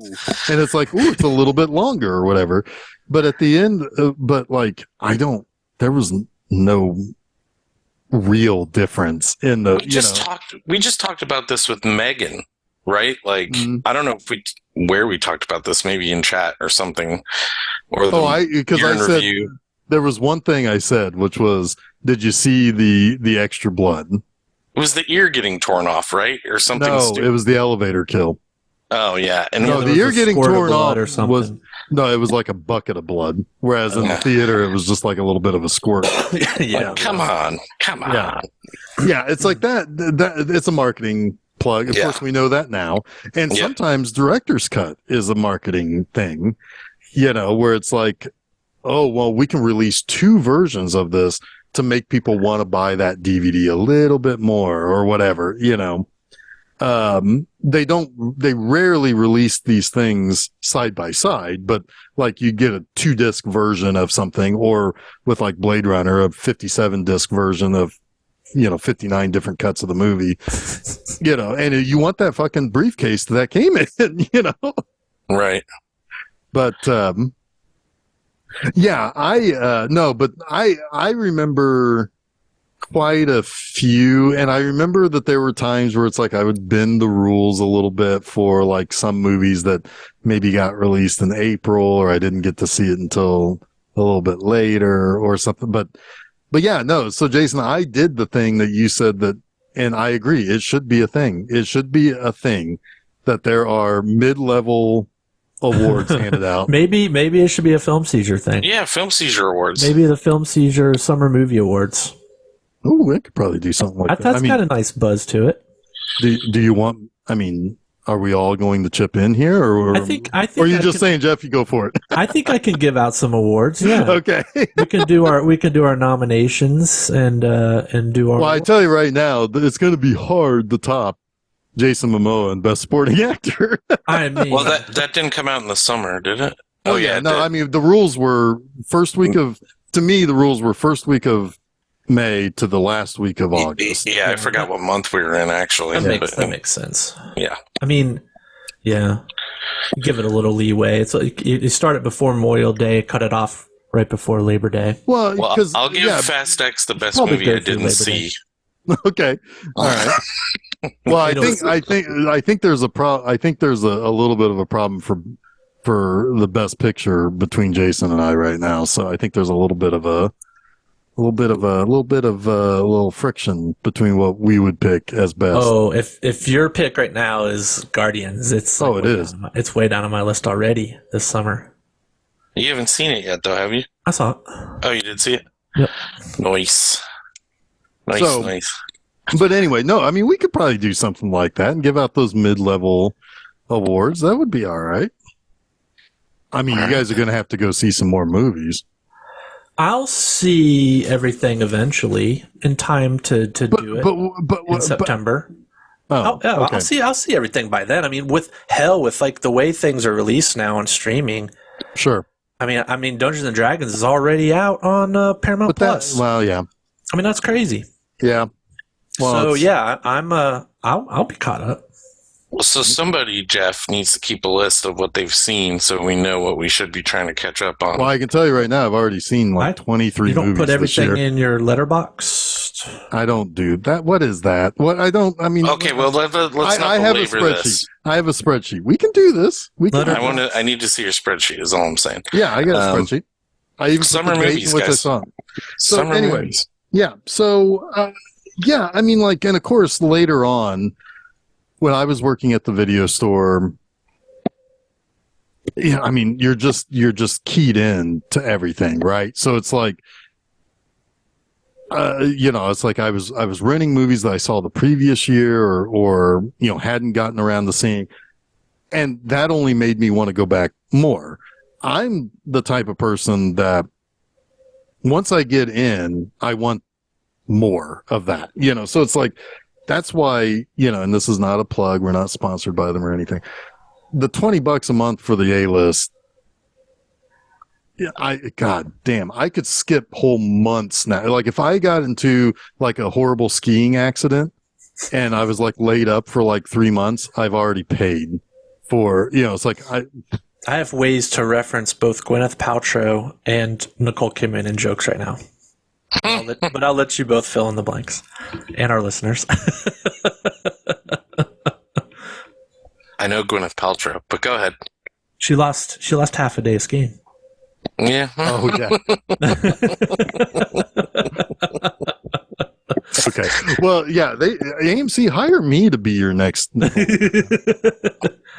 and it's like, ooh, it's a little bit longer or whatever. But at the end, there was no real difference in the. We just talked about this with Megan, right? Like, I don't know where we talked about this, maybe in chat or something. Or because I said there was one thing I said, which was, did you see the extra blood? It was the ear getting torn off, right? Or something stupid. It was the elevator kill. Oh, yeah. And No, the ear getting torn off or something. it was like a bucket of blood. Whereas in the theater, it was just like a little bit of a squirt. Like, come on. Yeah, it's like that it's a marketing plug. Of course, we know that now. And sometimes director's cut is a marketing thing, where it's like, oh, well, we can release two versions of this to make people want to buy that DVD a little bit more or whatever, they rarely release these things side by side, but like you get a 2-disc version of something, or with like Blade Runner, a 57-disc version of, 59 different cuts of the movie, and you want that fucking briefcase that came in, Right. But, I remember quite a few, and I remember that there were times where it's like I would bend the rules a little bit for like some movies that maybe got released in April, or I didn't get to see it until a little bit later or something. But yeah, no. So Jason, I did the thing that you said that, and I agree. It should be a thing. It should be a thing that there are mid-level awards handed out. Maybe it should be a Film Seizure thing. Yeah, Film Seizure Awards. Maybe the Film Seizure Summer Movie Awards. Oh, it could probably do something like that. That's got a nice buzz to it. Do you want? I mean, are we all going to chip in here, or I think. Or are you just saying, Jeff, you go for it? I think I can give out some awards. Yeah. Okay. we can do our nominations and do our. Well, I tell you right now, that it's going to be hard to top Jason Momoa in Best Supporting Actor. I mean, Well, that didn't come out in the summer, did it? Oh yeah, no. I mean, the rules were first week of. To me, the rules were first week of May to the last week of August. Yeah, I forgot what month we were in actually. that makes sense. Yeah. I mean, yeah, give it a little leeway. It's like you start it before Memorial Day, cut it off right before Labor Day. Well, because I'll give Fast X the best Probably movie go I through didn't Labor see. Day. Okay, all right. Well, I think there's a little bit of a problem for the Best Picture between Jason and I right now. So I think there's a little friction between what we would pick as best. Oh, if your pick right now is Guardians, it's it is. It's way down on my list already this summer. You haven't seen it yet, though, have you? I saw it. Oh, you did see it? Yep. Nice. Nice. But anyway, no, I mean, we could probably do something like that and give out those mid-level awards. That would be all right. I mean, you guys are going to have to go see some more movies. I'll see everything eventually in time to do it in September. Okay. I'll see everything by then. I mean, with like the way things are released now on streaming. Sure. I mean, Dungeons and Dragons is already out on Paramount Plus. Yeah. I mean, that's crazy. Yeah. Well, so yeah, I'll be caught up. So somebody, Jeff, needs to keep a list of what they've seen so we know what we should be trying to catch up on. Well, I can tell you right now, I've already seen 23 movies. You don't put everything this year. in your letterbox? I don't do that. What is that? Okay, well, let's not I have a belabor spreadsheet. this. I have a spreadsheet. We can do this. I need to see your spreadsheet is all I'm saying. Yeah, I got a spreadsheet. I even summer put the date movies, in which guys. I saw. So Summer anyway, movies. yeah. So, yeah, I mean, like, and of course, later on, when I was working at the video store, yeah, I mean, you're just keyed in to everything, right? So it's like, it's like I was renting movies that I saw the previous year or hadn't gotten around to seeing, and that only made me want to go back more. I'm the type of person that once I get in, I want more of that, so it's like, that's why, and this is not a plug. We're not sponsored by them or anything. The $20 a month for the A-list. Yeah, God damn, I could skip whole months now. Like if I got into like a horrible skiing accident and I was like laid up for like 3 months, I've already paid for, it's like I have ways to reference both Gwyneth Paltrow and Nicole Kidman in jokes right now. But I'll let you both fill in the blanks, and our listeners. I know Gwyneth Paltrow, but go ahead. She lost half a day of skiing. Yeah. Oh yeah. Okay. Well, yeah. AMC hire me to be your next.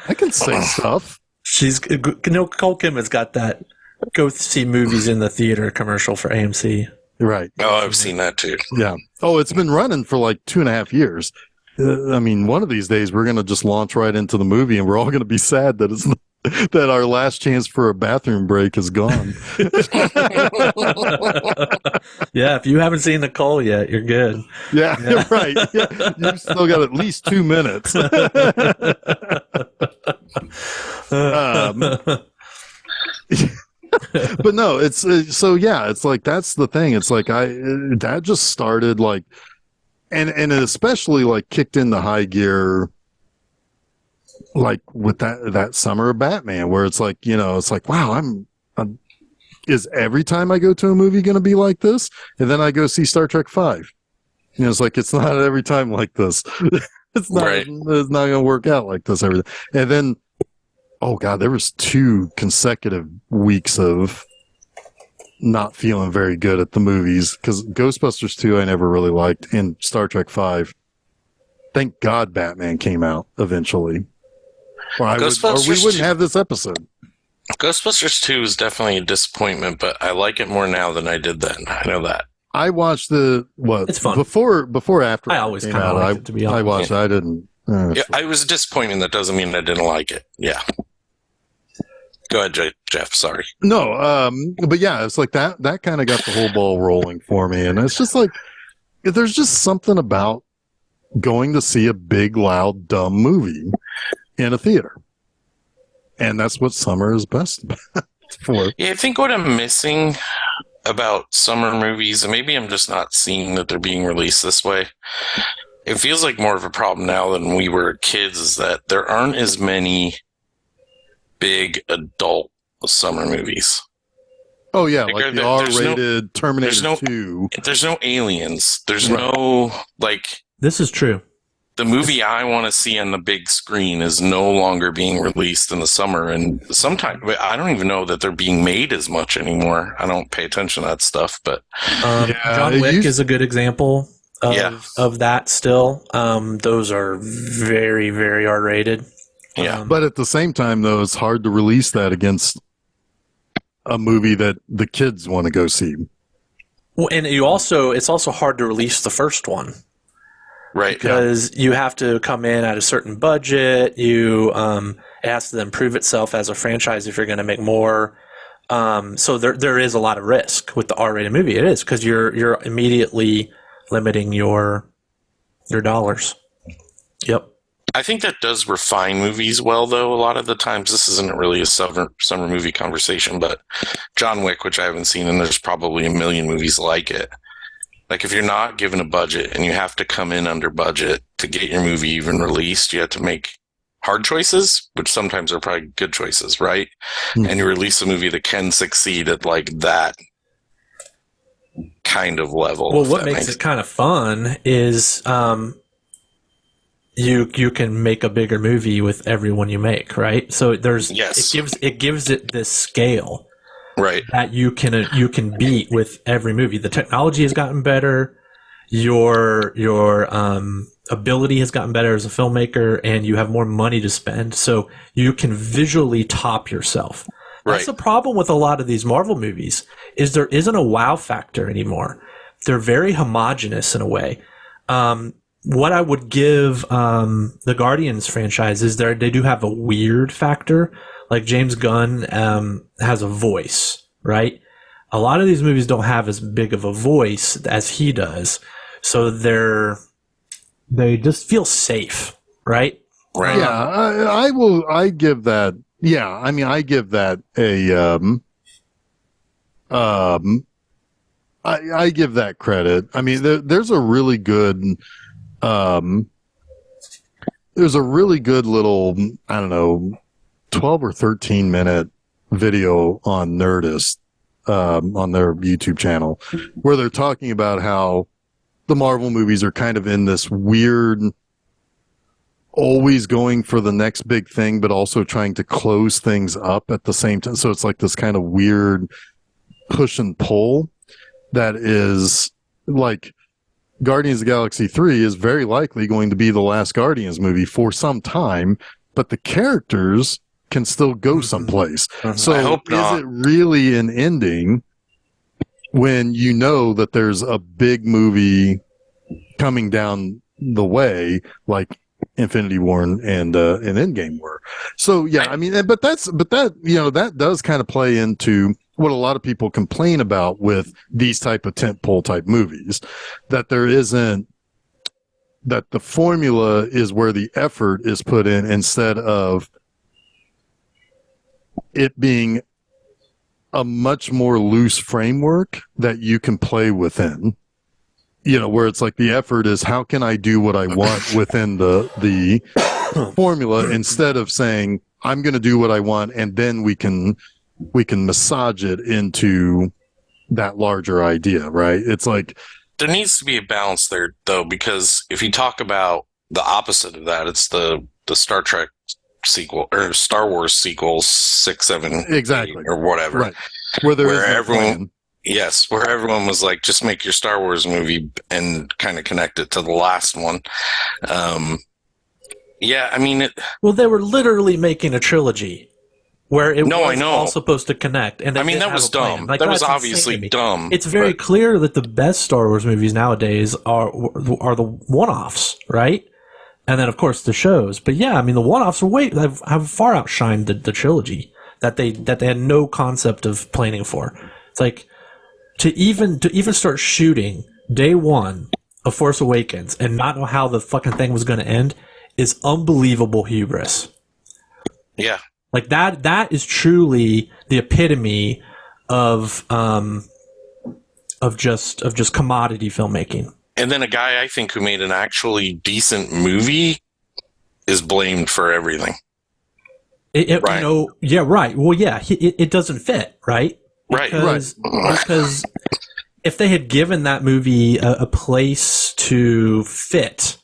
I can say stuff. Nicole Kidman's got that go see movies in the theater commercial for AMC. Right. Oh, I've seen that too. Yeah. Oh, it's been running for like 2.5 years. I mean, one of these days we're going to just launch right into the movie and we're all going to be sad that that our last chance for a bathroom break is gone. Yeah. If you haven't seen Nicole yet, you're good. Yeah. Right. Yeah. You've still got at least 2 minutes. But no, it's it's like, that's the thing. It's like that just started like, and it especially like kicked into high gear, like with that summer of Batman, where it's like, it's like, wow, is every time I go to a movie going to be like this? And then I go see Star Trek 5. It's like, it's not every time like this. It's not, right. It's not going to work out like this every time. And then, oh God, there was 2 consecutive weeks of not feeling very good at the movies, because Ghostbusters 2 I never really liked, and Star Trek 5. Thank God Batman came out eventually, or we wouldn't have this episode. Ghostbusters 2 is definitely a disappointment, but I like it more now than I did then. I know that. I watched it's fun. before after I always kind of liked it, to be honest. I watched. I didn't. Yeah, I was a disappointment. That doesn't mean I didn't like it. Yeah. Go ahead, Jeff. Sorry. No, but yeah, it's like that kind of got the whole ball rolling for me. And it's just like, there's just something about going to see a big, loud, dumb movie in a theater. And that's what summer is best for. Yeah, I think what I'm missing about summer movies, and maybe I'm just not seeing that they're being released this way. It feels like more of a problem now than when we were kids, is that there aren't as many big adult summer movies. Oh, yeah, like the R-rated Terminator 2. There's no aliens. There's no, like... This is true. The movie I want to see on the big screen is no longer being released in the summer, and sometimes I don't even know that they're being made as much anymore. I don't pay attention to that stuff, but John Wick is a good example of that. Still, those are very, very R-rated. Yeah, but at the same time, though, it's hard to release that against a movie that the kids want to go see. Well, and it's also hard to release the first one. Right. Because you have to come in at a certain budget. It has to then prove itself as a franchise if you're going to make more. So there is a lot of risk with the R-rated movie. It is, because you're immediately limiting your dollars. Yep. I think that does refine movies well, though. A lot of the times, this isn't really a summer movie conversation, but John Wick, which I haven't seen, and there's probably a million movies like it. Like, if you're not given a budget and you have to come in under budget to get your movie even released, you have to make hard choices, which sometimes are probably good choices, right? Mm-hmm. And you release a movie that can succeed at, like, that kind of level. Well, what makes it kind of fun is you can make a bigger movie with everyone you make, right? So it gives it this scale. Right. That you can beat with every movie. The technology has gotten better. Your ability has gotten better as a filmmaker, and you have more money to spend, so you can visually top yourself. That's the problem with a lot of these Marvel movies, is there isn't a wow factor anymore. They're very homogenous in a way. What I would give the Guardians franchise is they do have a weird factor. Like James Gunn has a voice, right? A lot of these movies don't have as big of a voice as he does, so they just feel safe, right? Right. Yeah, I give that. Yeah, I mean, I give that I give that credit. I mean, there's a really good little, I don't know, 12 or 13 minute video on Nerdist, on their YouTube channel, where they're talking about how the Marvel movies are kind of in this weird, always going for the next big thing, but also trying to close things up at the same time. So it's like this kind of weird push and pull that is like Guardians of the Galaxy 3 is very likely going to be the last Guardians movie for some time, but the characters can still go someplace. So I hope not. Is it really an ending when you know that there's a big movie coming down the way, like Infinity War and Endgame were? So yeah, I mean, but that you know, that does kind of play into what a lot of people complain about with these type of tentpole type movies, that that the formula is where the effort is put in instead of it being a much more loose framework that you can play within, you know, where it's like the effort is how can I do what I want within the formula, instead of saying I'm going to do what I want and then we can massage it into that larger idea, right? It's like there needs to be a balance there, though, because if you talk about the opposite of that, it's the Star Trek sequel or Star Wars sequels 6, 7, exactly, 8, or whatever, right? Where everyone, where everyone was like, just make your Star Wars movie and kind of connect it to the last one. Yeah, I mean, well, they were literally making a trilogy where it was I know. all supposed to connect. And I mean, that was dumb. Like, that was obviously dumb. It's very clear that the best Star Wars movies nowadays are the one-offs, right? And then, of course, the shows. But yeah, I mean, the one-offs have far outshined the trilogy that they had no concept of planning for. It's like to even start shooting day one of Force Awakens and not know how the fucking thing was going to end is unbelievable hubris. Yeah. Like that is truly the epitome of just commodity filmmaking. And then a guy I think who made an actually decent movie is blamed for everything. Right. You know, yeah, right. Well, yeah, it doesn't fit, right? Right. Because if they had given that movie a place to fit,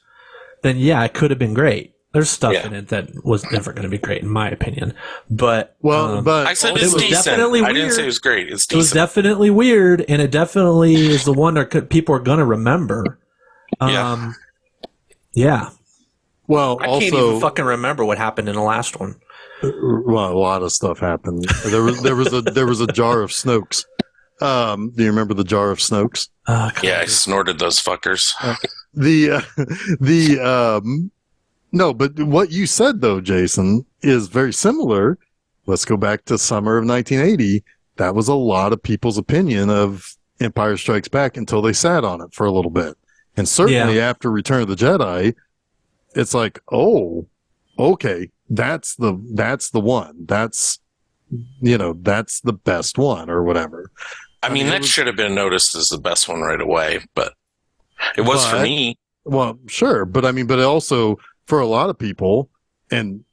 then yeah, it could have been great. There's stuff in it that was never going to be great, in my opinion. But but I said it's decent. Definitely I didn't weird. say it was great. It's decent. It was definitely weird, and it definitely is the one that people are going to remember. Yeah. Well, I can't even fucking remember what happened in the last one. Well, a lot of stuff happened. There was a jar of Snokes. Do you remember the jar of Snokes? Yeah, I snorted those fuckers. No, but what you said though, Jason, is very similar. Let's go back to summer of 1980. That was a lot of people's opinion of Empire Strikes Back until they sat on it for a little bit. And certainly after Return of the Jedi, it's like, oh, okay, that's the one. That's the best one or whatever. I mean, that should have been noticed as the best one right away, but it was for me. Well, sure, but it also for a lot of people, and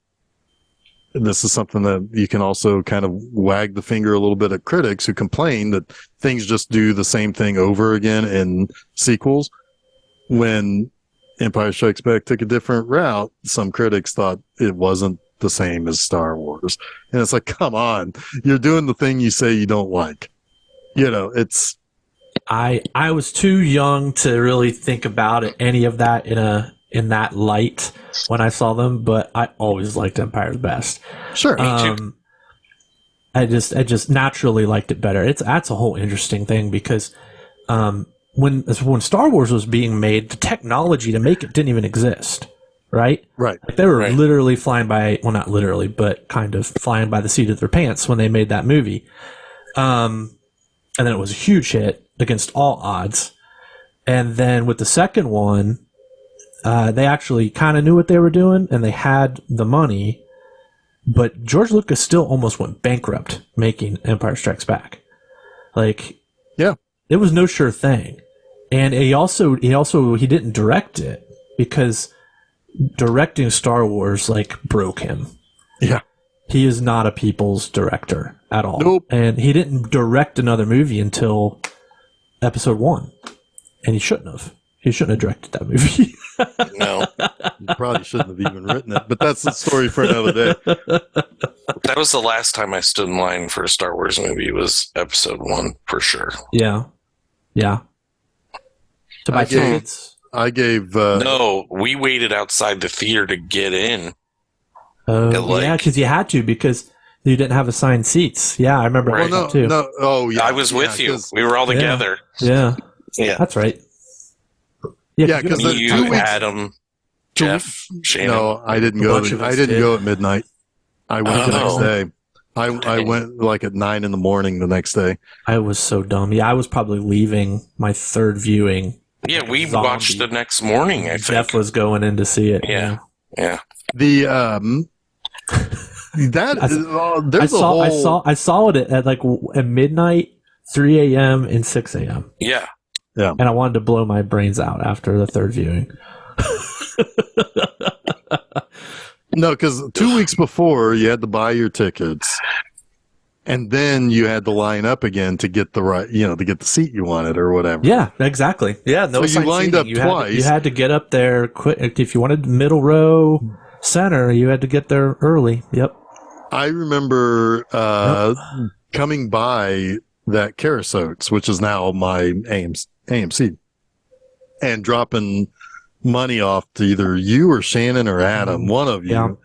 this is something that you can also kind of wag the finger a little bit at critics who complain that things just do the same thing over again in sequels. When Empire Strikes Back took a different route, some critics thought it wasn't the same as Star Wars. And it's like, come on, you're doing the thing you say you don't like. It's... I was too young to really think about any of that in that light when I saw them, but I always liked Empire's best. Sure. Me too. I just naturally liked it better. That's a whole interesting thing because when Star Wars was being made, the technology to make it didn't even exist, right? Right. Like they were literally flying by, well, not literally, but kind of flying by the seat of their pants when they made that movie. And then it was a huge hit against all odds. And then with the second one, they actually kind of knew what they were doing and they had the money, but George Lucas still almost went bankrupt making Empire Strikes Back. Like, yeah, it was no sure thing. And he didn't direct it because directing Star Wars broke him. Yeah. He is not a people's director at all. Nope. And he didn't direct another movie until Episode 1. And he shouldn't have. He shouldn't have directed that movie. No. You probably shouldn't have even written it, but that's the story for another day. That was the last time I stood in line for a Star Wars movie was Episode 1, for sure. Yeah. Yeah. To buy tickets? I gave... No, we waited outside the theater to get in. Yeah, because you had to, because you didn't have assigned seats. Yeah, I remember that too. No, oh, yeah. I was with you. We were all together. Yeah. That's right. Yeah, because you, Adam, Jeff, Shannon. No, I didn't go. I didn't go at midnight. I went the next day. I went at 9 a.m. the next day. I was so dumb. Yeah, I was probably leaving my third viewing. Yeah, we watched the next morning, I think. Jeff was going in to see it. Yeah. The I saw it at midnight, 3 a.m. and 6 a.m. Yeah. And I wanted to blow my brains out after the third viewing. No, because 2 weeks before you had to buy your tickets, and then you had to line up again to get the to get the seat you wanted or whatever. Yeah, exactly. Yeah, no. So you lined up twice. You had to get up there quick if you wanted middle row, center. You had to get there early. Yep. I remember coming by that Carasotes, which is now my AMC, and dropping money off to either you or Shannon or Adam, one of you,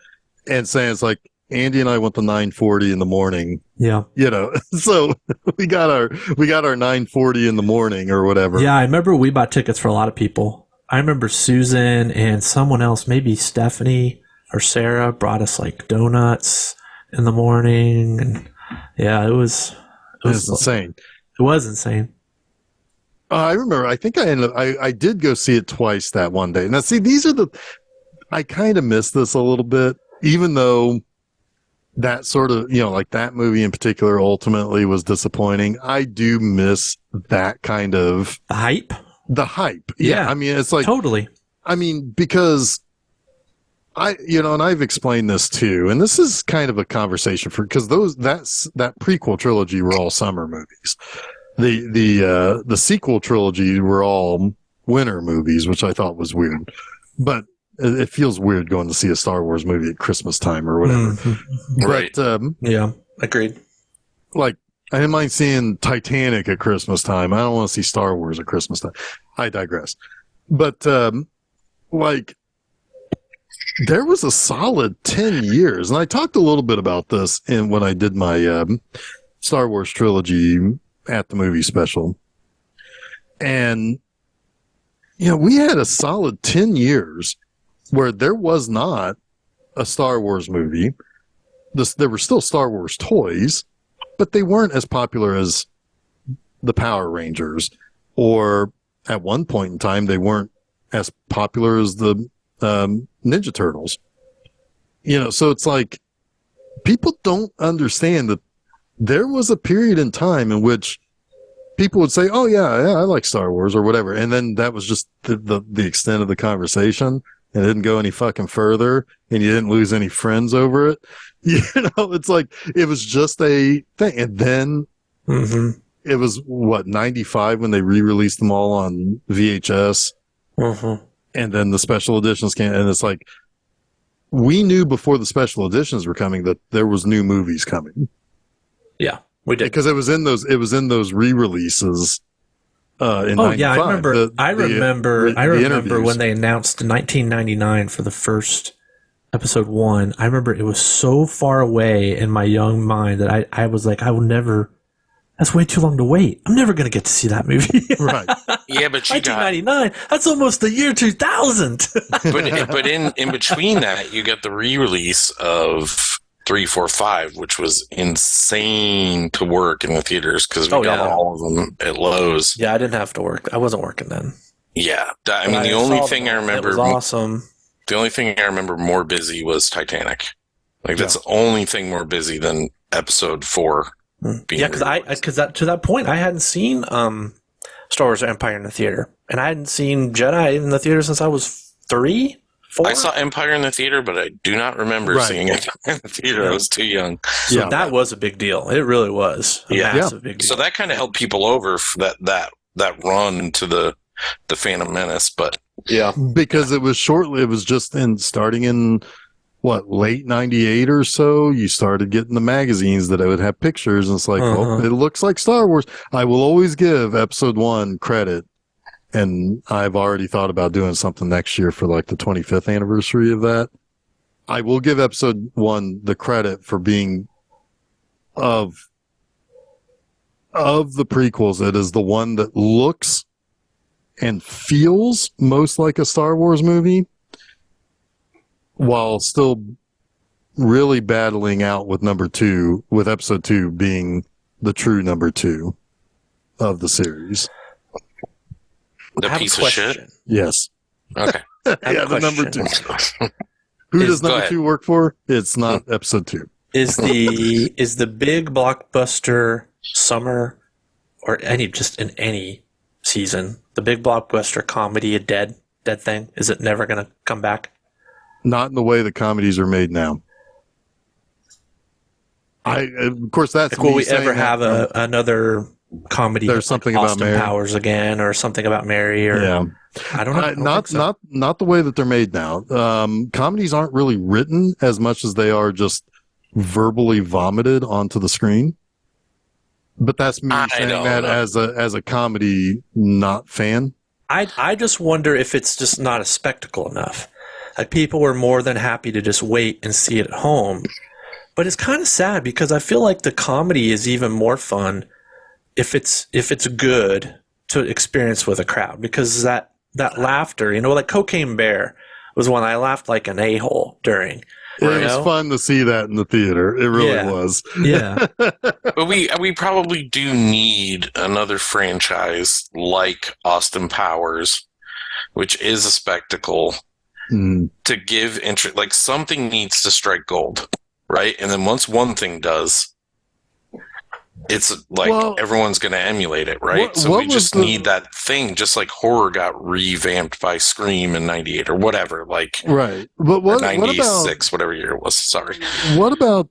and saying it's like, Andy and I went to 9:40 in the morning. Yeah. So we got our 9:40 in the morning or whatever. Yeah, I remember we bought tickets for a lot of people. I remember Susan and someone else, maybe Stephanie or Sarah, brought us donuts in the morning, and yeah, it was insane. It was insane. I remember. I think I did go see it twice that one day. Now, see, I kind of miss this a little bit, even though that sort of, like that movie in particular ultimately was disappointing. I do miss that kind of The hype. Yeah. I mean, it's like, totally. I mean, because and I've explained this too, and this is kind of a conversation because that prequel trilogy were all summer movies. The sequel trilogy were all winter movies, which I thought was weird. But it feels weird going to see a Star Wars movie at Christmas time or whatever. Mm-hmm. Right. But yeah, agreed. Like, I didn't mind seeing Titanic at Christmas time. I don't want to see Star Wars at Christmas time. I digress. But like, there was a solid 10 years, and I talked a little bit about this when I did my Star Wars trilogy at the movie special. And, we had a solid 10 years where there was not a Star Wars movie. There were still Star Wars toys, but they weren't as popular as the Power Rangers, or at one point in time, they weren't as popular as the Ninja Turtles. So it's like, people don't understand that there was a period in time in which people would say, oh yeah, I like Star Wars or whatever. And then that was just the extent of the conversation. And it didn't go any fucking further, and you didn't lose any friends over it. It's like, it was just a thing. And then it was 95 when they re-released them all on VHS. And then the special editions came, and it's like, we knew before the special editions were coming that there was new movies coming. Yeah, we did, because it was in those re-releases. In 95. Yeah, I remember when they announced 1999 for the first episode 1. I remember it was so far away in my young mind that I was like, I will never. That's way too long to wait. I'm never going to get to see that movie. Right. Yeah, but 1999. That's almost the year 2000. but in between that, you got the re-release of 3, 4, 5, which was insane to work in the theaters because we got all of them at Lowe's. Yeah, I didn't have to work. I wasn't working then. Yeah, I mean, the only thing I remember was awesome. The only thing I remember more busy was Titanic. Like, that's the only thing more busy than episode 4. Yeah, because to that point, I hadn't seen Star Wars Empire in the theater, and I hadn't seen Jedi in the theater since I was 3, 4. I saw Empire in the theater, but I do not remember seeing it in the theater. I was too young. So that was a big deal. It really was a massive big deal. So that kind of helped people over for that run into the Phantom Menace, but because it was shortly. It was just starting in late 98 or so, you started getting the magazines that would have pictures, and it's like, well, it looks like Star Wars. I will always give episode 1 credit, and I've already thought about doing something next year for like the 25th anniversary of that. I will give episode 1 the credit for being of the prequels. It is the one that looks and feels most like a Star Wars movie, while still really battling out with number 2, with episode 2 being the true number 2 of the series. The piece of shit? Yes. Okay. The number 2. Who does number 2 work for? It's not episode 2. Is the big blockbuster summer, or just in any season, the big blockbuster comedy a dead thing? Is it never going to come back? Not in the way the comedies are made now. Of course, that's will we ever have another comedy? There's something like about Austin Mary. Powers again, or something about Mary, or I don't know. Not the way that they're made now. Comedies aren't really written as much as they are just verbally vomited onto the screen. But that's me saying that as a comedy not fan. I just wonder if it's just not a spectacle enough. Like, people were more than happy to just wait and see it at home. But it's kind of sad because I feel like the comedy is even more fun if it's good to experience with a crowd, because that laughter, like Cocaine Bear was one I laughed like an a-hole during. It Right. was fun to see that in the theater. It really Yeah. was. Yeah. But we probably do need another franchise like Austin Powers, which is a spectacle, Mm. to give interest. Like, something needs to strike gold, right? And then once one thing does, it's like everyone's going to emulate it, right? So we just need that thing, just like horror got revamped by Scream in '98 or whatever, like right. But what 96, whatever year it was. Sorry. What about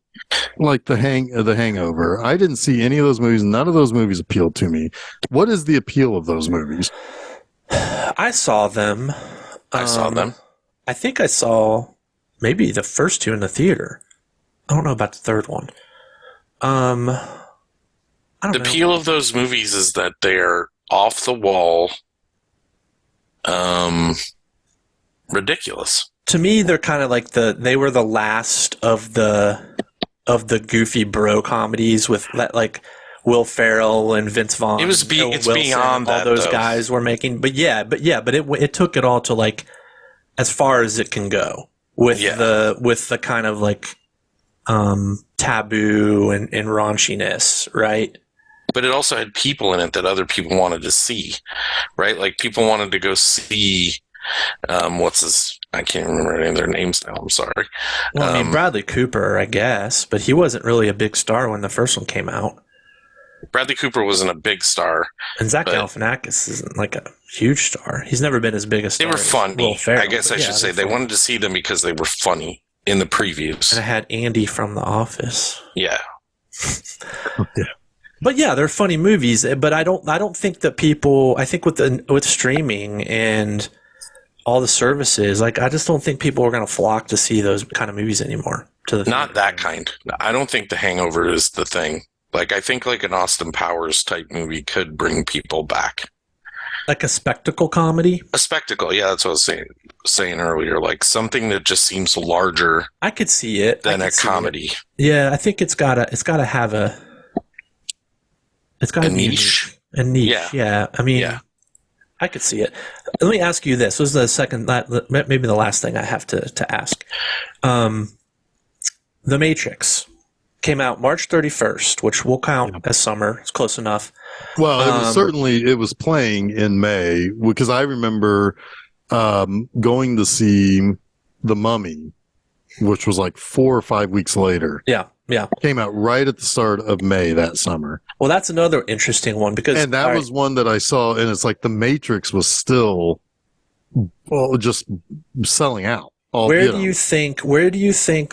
like the Hangover? I didn't see any of those movies. None of those movies appealed to me. What is the appeal of those movies? I saw them. I saw them. I think I saw maybe the first two in the theater. I don't know about the third one. The appeal of those movies is that they're off the wall, ridiculous. To me, they're kind of like they were the last of the goofy bro comedies with like Will Ferrell and Vince Vaughn. It's Wilson, beyond all that, those though. guys were making, but it took it all to like as far as it can go with the kind of like taboo and raunchiness, right? But it also had people in it that other people wanted to see, right? Like, people wanted to go see, I can't remember any of their names now. I'm sorry. Well, I mean, Bradley Cooper, I guess, but he wasn't really a big star when the first one came out. Bradley Cooper wasn't a big star. And Zach Galifianakis isn't like a huge star. He's never been as big a star. They were funny. Will Ferrell, I guess I should say they wanted to see them because they were funny in the previews. And I had Andy from The Office. Yeah. Yeah. But yeah, they're funny movies. But I don't think that people. I think with streaming and all the services, like, I just don't think people are going to flock to see those kind of movies anymore. Not that kind. I don't think The Hangover is the thing. Like, I think like an Austin Powers type movie could bring people back. Like a spectacle comedy. A spectacle, yeah. That's what I was saying earlier. Like, something that just seems larger. I could see it than a comedy. Yeah, I think it's gotta have a. It's got a niche. A niche, yeah. I mean, I could see it. Let me ask you this. This is the second, maybe the last thing I have to ask. The Matrix came out March 31st, which will count as summer. It's close enough. Well, it was playing in May, because I remember going to see The Mummy, which was like 4 or 5 weeks later. Yeah. Came out right at the start of May that summer. Well, that's another interesting one, because that was one that I saw, and it's like The Matrix was still just selling out. Where do you think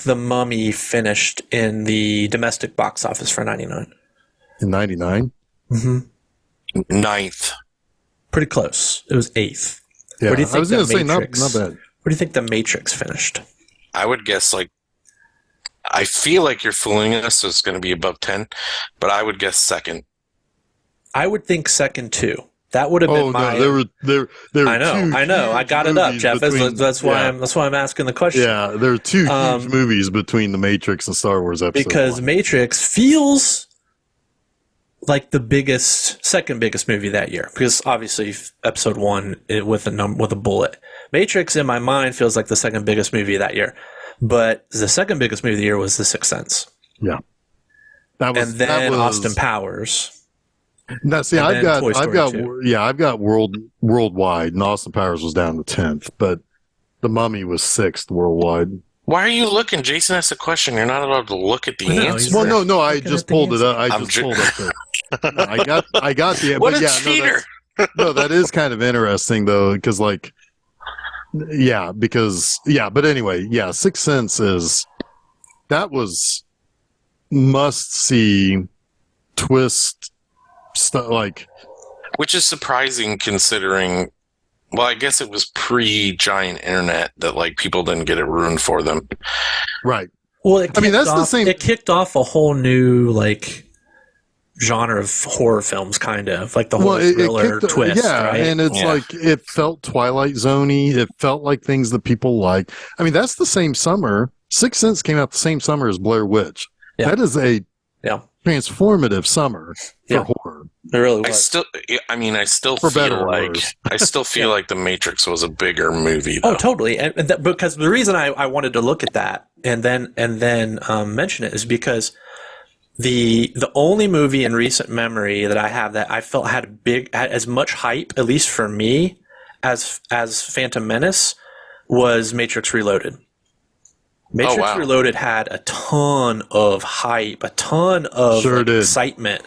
The Mummy finished in the domestic box office for 99? In 99? Mm-hmm. 9th. Pretty close. It was 8th. Yeah, Where do you think I was going to say not bad. Where do you think The Matrix finished? I would guess, like, I feel like you're fooling us, so it's going to be above 10, but I would guess second. I would think second too. That would have been my. No, there were I know. I got it up, Jeff. That's why I'm asking the question. Yeah, there are two huge movies between The Matrix and Star Wars Episode because 1. Matrix feels like the second biggest movie that year. Because obviously, Episode 1 with a bullet. Matrix in my mind feels like the second biggest movie that year, but the second biggest movie of the year was The Sixth Sense. Yeah, and then Austin Powers. Now, see, I've got worldwide, and Austin Powers was down to 10th, but The Mummy was 6th worldwide. Why are you looking? Jason asked a question. You're not allowed to look at the answer. Well, no, I just pulled it up. I got the. What a cheater! No, that is kind of interesting though, because but anyway, Sixth Sense was must see twist stuff, like, which is surprising considering. Well, I guess it was pre-giant internet that, like, people didn't get it ruined for them. Right. Well, the same. It kicked off a whole new, like, genre of horror films, kind of like the whole thriller twist. Yeah, right? And it's like it felt Twilight Zone-y. It felt like things that people like. I mean, that's the same summer. Sixth Sense came out the same summer as Blair Witch. Yeah. That is a transformative summer for horror. It really was. I still feel like The Matrix was a bigger movie, though. Oh, totally. And because the reason I wanted to look at that then mention it is because the only movie in recent memory that I have that I felt had as much hype, at least for me, as Phantom Menace was Matrix Reloaded. Matrix Reloaded had a ton of hype, a ton of excitement,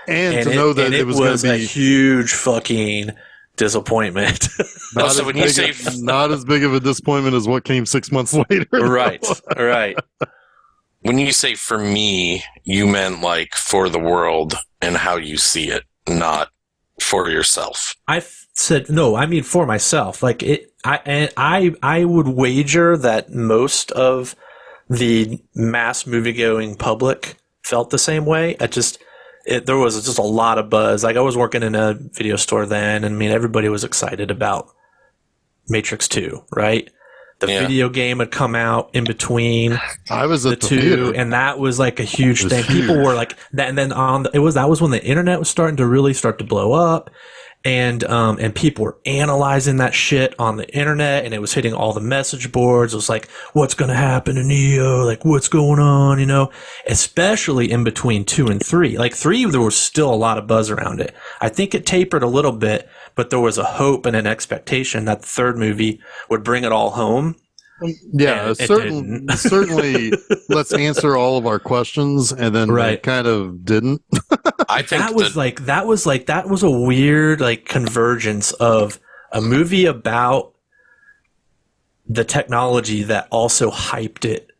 and to know that it was going to be a huge fucking disappointment. Not as big of a disappointment as what came 6 months later. Right. When you say for me, you meant like for the world and how you see it, not for yourself. I said no. I mean for myself. Like it. I would wager that most of the mass movie-going public felt the same way. There was just a lot of buzz. Like I was working in a video store then, and I mean everybody was excited about Matrix 2, right? The video game had come out in between I was at the two, theater. and that was like a huge thing. People were like that, and then that was when the internet was starting to blow up. And people were analyzing that shit on the internet, and it was hitting all the message boards. It was like, what's going to happen to Neo? Like, what's going on? You know, especially in between 2 and 3. Like 3, there was still a lot of buzz around it. I think it tapered a little bit, but there was a hope and an expectation that the third movie would bring it all home. Yeah, certainly. Let's answer all of our questions, and then they kind of didn't. I think that was a weird like convergence of a movie about the technology that also hyped it.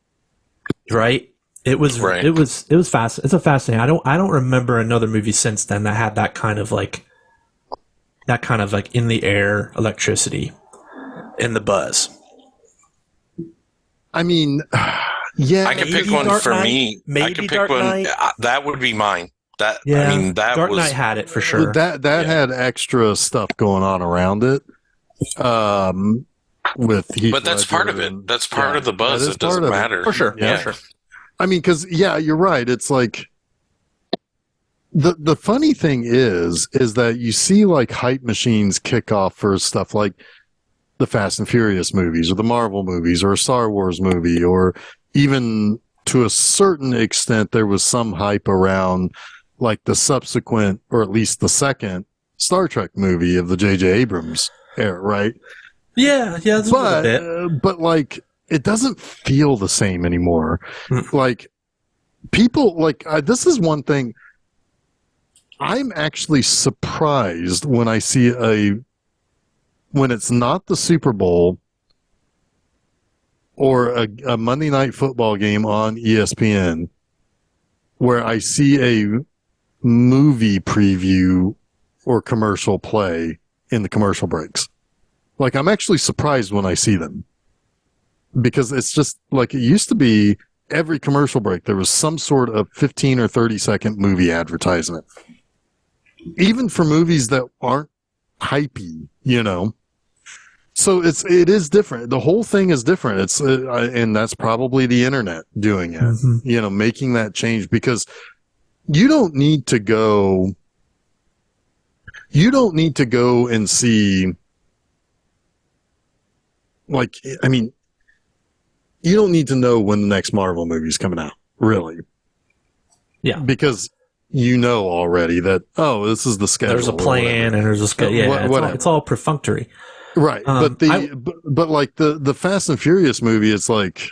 Right? It was fast. It's a fascinating. I don't remember another movie since then that had that kind of like in the air electricity in the buzz. I mean, yeah. I could pick one for me. Maybe I could pick Dark one. Knight. That would be mine. That Dark was Knight had it for sure. That had extra stuff going on around it. With Heath but that's Ledger part of it. That's part of the buzz. It doesn't matter for sure. Yeah. For sure. I mean, because you're right. It's like the funny thing is that you see like hype machines kick off for stuff like the Fast and Furious movies or the Marvel movies or a Star Wars movie, or even to a certain extent, there was some hype around like the subsequent, or at least the second Star Trek movie of the J.J. Abrams era, right? Yeah, that's a little bit. But like, it doesn't feel the same anymore. Like people this is one thing. I'm actually surprised when I see when it's not the Super Bowl or a Monday Night Football game on ESPN, where I see a movie preview or commercial play in the commercial breaks. Like, I'm actually surprised when I see them, because it's just like it used to be. Every commercial break, there was some sort of 15 or 30-second movie advertisement, even for movies that aren't hypey, you know. So it is different. The whole thing is different. It's and that's probably the internet doing it, you know, making that change, because you don't need to go and see, like, I mean, you don't need to know when the next Marvel movie is coming out, really. Yeah. Because you know already that, this is the schedule. There's a plan and there's a schedule. Yeah, it's all perfunctory. Right. But like the Fast and Furious movie, it's like,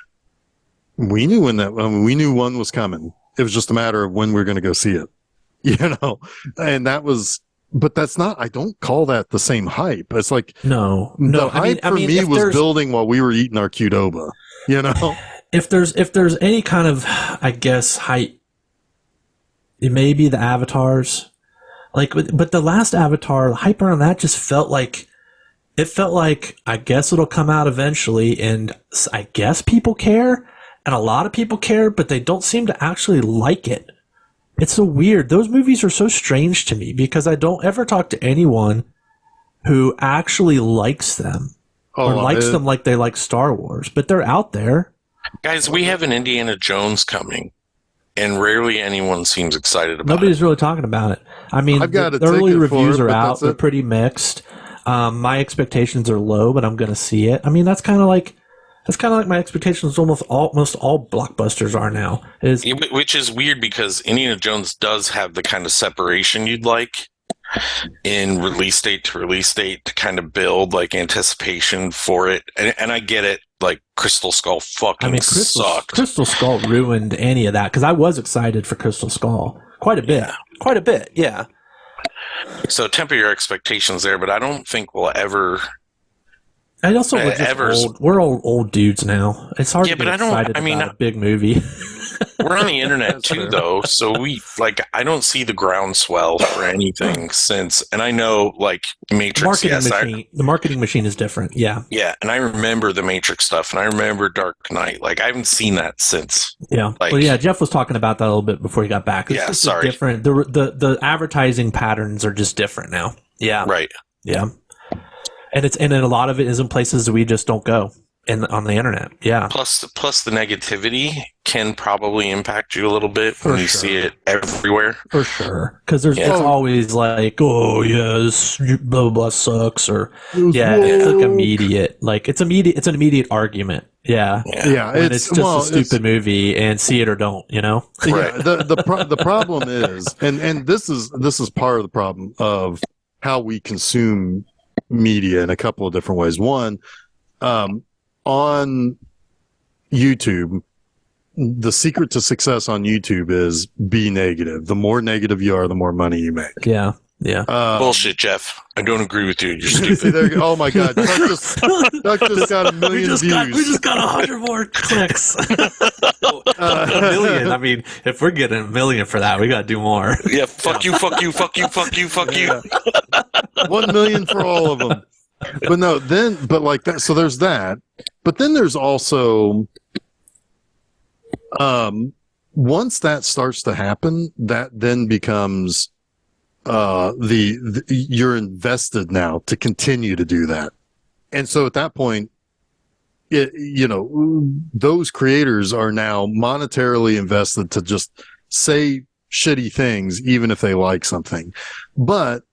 we knew we knew one was coming. It was just a matter of when we we're going to go see it, you know? And that was, but that's not, I don't call that the same hype. It's like, no. The hype for me was building while we were eating our Qdoba, you know? If there's any kind of, I guess, hype, it may be the avatars. Like, but the last Avatar, the hype around that just felt like, I guess it'll come out eventually, and I guess people care, and a lot of people care, but they don't seem to actually like it. It's so weird. Those movies are so strange to me, because I don't ever talk to anyone who actually likes them or likes them like they like Star Wars, but they're out there. Guys, we have an Indiana Jones coming, and rarely anyone seems excited about Nobody's really talking about it. I mean, the early reviews are out. They're pretty mixed. My expectations are low, but I'm going to see it. I mean, that's kind of like That's kind of like my expectations. Almost all blockbusters are now. Which is weird because Indiana Jones does have the kind of separation you'd like in release date to kind of build like anticipation for it. And I get it. Like Crystal Skull fucking sucked. Crystal Skull ruined any of that because I was excited for Crystal Skull quite a bit. Yeah. Quite a bit, yeah. So temper your expectations there, but I don't think we'll ever. I also we're old dudes now. It's hard to get excited about a big movie. We're on the internet too, though, so I don't see the groundswell for anything since, and I know like Matrix. The marketing machine is different. Yeah, yeah, and I remember the Matrix stuff, and I remember Dark Knight. Like I haven't seen that since. Yeah, well, yeah. Jeff was talking about that a little bit before he got back. It's sorry. Different. The advertising patterns are just different now. Yeah, right. Yeah, and a lot of it is in places we just don't go. On the internet, yeah. Plus the negativity can probably impact you a little bit when you see it everywhere. For sure, because it's always like, oh yes, blah blah blah sucks, or it's like immediate, it's an immediate argument. Yeah. It's just a stupid movie, and see it or don't, you know. Right. The problem is, and this is part of the problem of how we consume media in a couple of different ways. One, on YouTube, the secret to success on YouTube is be negative. The more negative you are, the more money you make. Yeah. Yeah. Bullshit, Jeff. I don't agree with you. You're stupid. Oh my God. Duck just got 1 million views. We just got 100 more clicks. A million. I mean, if we're getting 1 million for that, we got to do more. Yeah. Fuck you. 1 million for all of them. But no, like that. So there's that. But then there's also, once that starts to happen, that then becomes, you're invested now to continue to do that. And so at that point, those creators are now monetarily invested to just say shitty things, even if they like something. But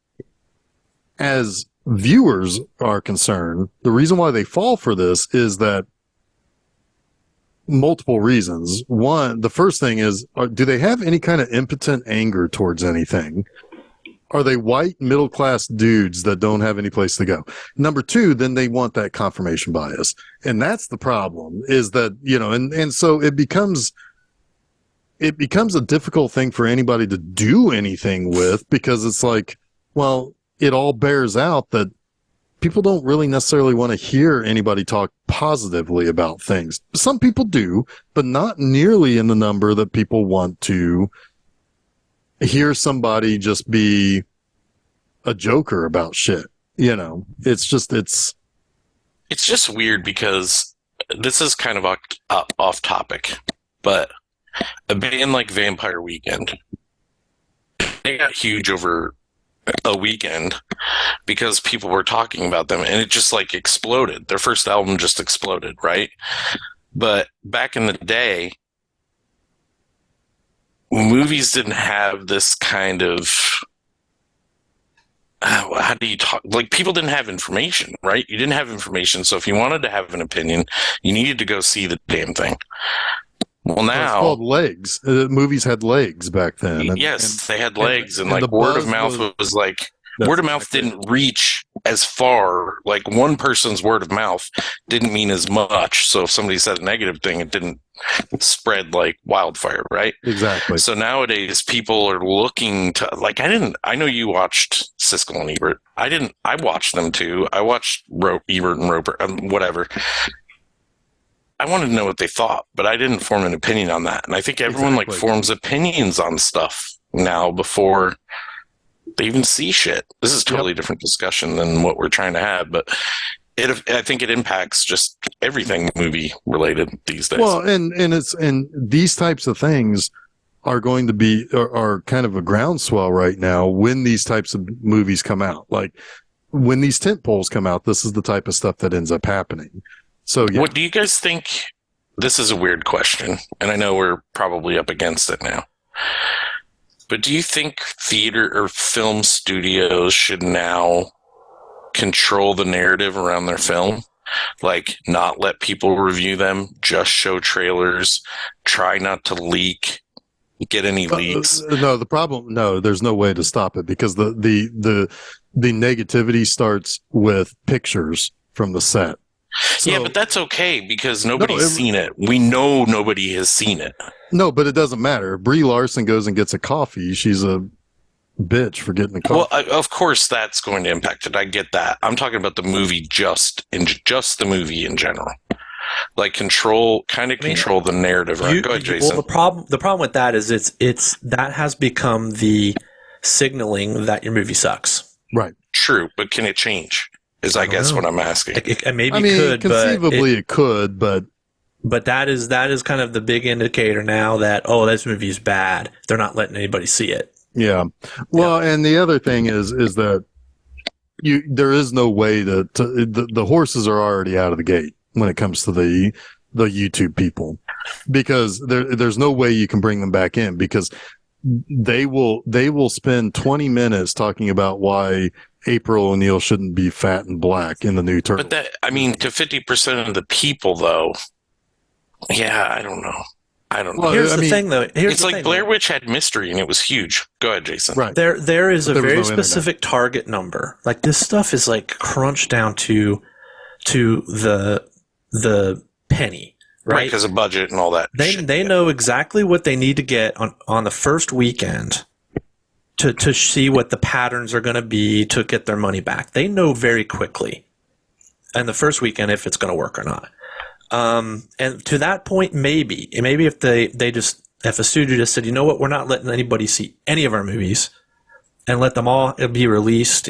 as viewers are concerned, the reason why they fall for this is that multiple reasons. One, the first thing is, do they have any kind of impotent anger towards anything? Are they white middle-class dudes that don't have any place to go? Number two, then they want that confirmation bias. And that's the problem, is that, and so it becomes a difficult thing for anybody to do anything with, because it's like, well, it all bears out that people don't really necessarily want to hear anybody talk positively about things. Some people do, but not nearly in the number that people want to hear somebody just be a joker about shit. It's just weird because this is kind of off topic, but a band like Vampire Weekend, they got huge over a weekend because people were talking about them, and it just like exploded. Their first album just exploded, right? But back in the day, movies didn't have this kind of how do you talk? Like, people didn't have information, right? You didn't have information, so if you wanted to have an opinion, you needed to go see the damn thing. Well, now it's called legs. Movies had legs back then. Yes, they had legs, and like word of mouth was like word of mouth didn't reach as far. Like, one person's word of mouth didn't mean as much. So if somebody said a negative thing, it didn't spread like wildfire, right? Exactly. So nowadays people are looking to, like, I know you watched Siskel and Ebert. I watched them too. I watched Ebert and Roper, whatever. I wanted to know what they thought, but I didn't form an opinion on that. And I think everyone like forms opinions on stuff now before they even see shit. This is a totally different discussion than what we're trying to have, but I think it impacts just everything movie related these days. Well, and these types of things are going to be are kind of a groundswell right now when these types of movies come out. Like, when these tent poles come out, this is the type of stuff that ends up happening. So, yeah. What do you guys think? This is a weird question, and I know we're probably up against it now. But do you think theater or film studios should now control the narrative around their film? Like, not let people review them, just show trailers, try not to get any leaks. No, the problem. No, there's no way to stop it because the negativity starts with pictures from the set. So, yeah, but that's okay because nobody's seen it. We know nobody has seen it. No, but it doesn't matter. Brie Larson goes and gets a coffee. She's a bitch for getting a coffee. Well, of course that's going to impact it. I get that. I'm talking about the movie, just the movie in general. Like control the narrative. Right? Go ahead, Jason. Well, the problem with that is it's that has become the signaling that your movie sucks. Right. True, but can it change? Is I guess what I'm asking. Conceivably it could, but that is kind of the big indicator now that this movie is bad. They're not letting anybody see it. Yeah. Well, and the other thing is that there is no way the horses are already out of the gate when it comes to the YouTube people, because there's no way you can bring them back in, because they will spend 20 minutes talking about why April O'Neil shouldn't be fat and black in the new Turtle. But to 50% of the people, though, yeah, I don't know. Well, here's the thing, though. It's like Blair Witch had mystery, and it was huge. Go ahead, Jason. Right. There is a very specific target number. Like, this stuff is like crunched down to the penny, right? Because of budget and all that. They know exactly what they need to get on the first weekend to see what the patterns are going to be to get their money back. They know very quickly, and the first weekend, if it's going to work or not. And to that point, maybe if if a studio just said, you know what, we're not letting anybody see any of our movies, and let them all be released,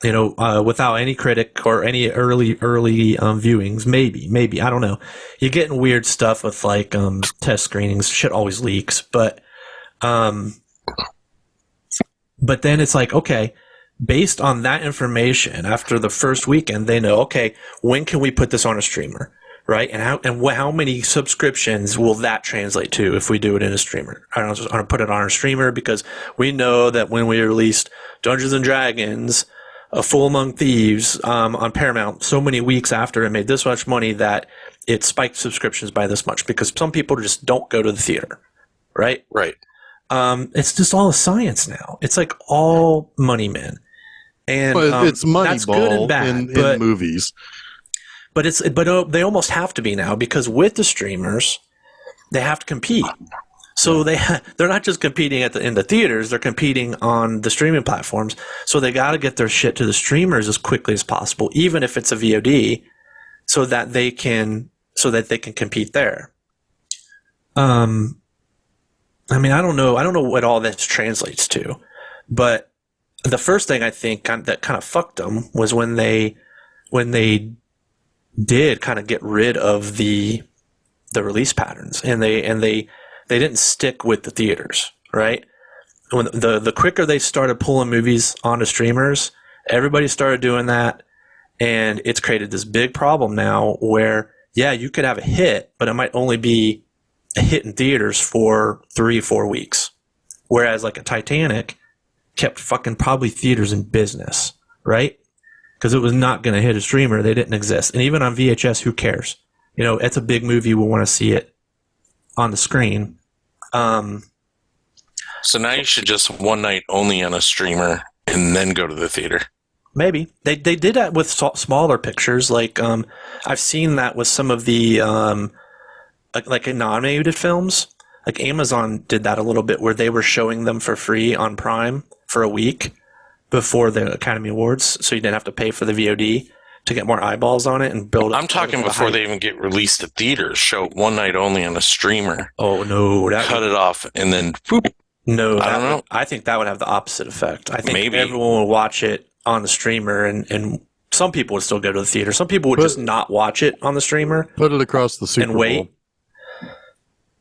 without any critic or any early viewings, maybe I don't know. You're getting weird stuff with like test screenings. Shit always leaks, but then it's like, okay, based on that information, after the first weekend, they know, okay, when can we put this on a streamer, right? And how many subscriptions will that translate to if we do it in a streamer? I don't want to put it on a streamer because we know that when we released Dungeons and Dragons, A Fool Among Thieves on Paramount so many weeks after it made this much money that it spiked subscriptions by this much, because some people just don't go to the theater, right? Right. It's just all a science now. It's like all money men. And it's Moneyball in movies. But they almost have to be now, because with the streamers, they have to compete. So they're not just competing in the theaters; they're competing on the streaming platforms. So they got to get their shit to the streamers as quickly as possible, even if it's a VOD, so that they can compete there. I don't know what all this translates to, but the first thing I think that kind of fucked them was when they did kind of get rid of the release patterns, and they didn't stick with the theaters, right? When the quicker they started pulling movies onto streamers, everybody started doing that, and it's created this big problem now where, yeah, you could have a hit, but it might only be a hit in theaters for 3-4 weeks. Whereas like a Titanic kept fucking probably theaters in business, right? Because it was not going to hit a streamer. They didn't exist. And even on VHS, who cares? It's a big movie. We'll want to see it on the screen. So now you should just one night only on a streamer and then go to the theater. Maybe. They did that with smaller pictures. Like, I've seen that with some of the like non-animated films. Like Amazon did that a little bit, where they were showing them for free on Prime for a week before the Academy Awards, so you didn't have to pay for the VOD to get more eyeballs on it and build it. I'm talking before they even get released to theaters. Show it one night only on a streamer. Oh no! Cut it off and then whoop. No, I don't know. I think that would have the opposite effect. I think maybe everyone would watch it on the streamer, and some people would still go to the theater. Some people would just not watch it on the streamer. Put it across the Super Bowl. Wait.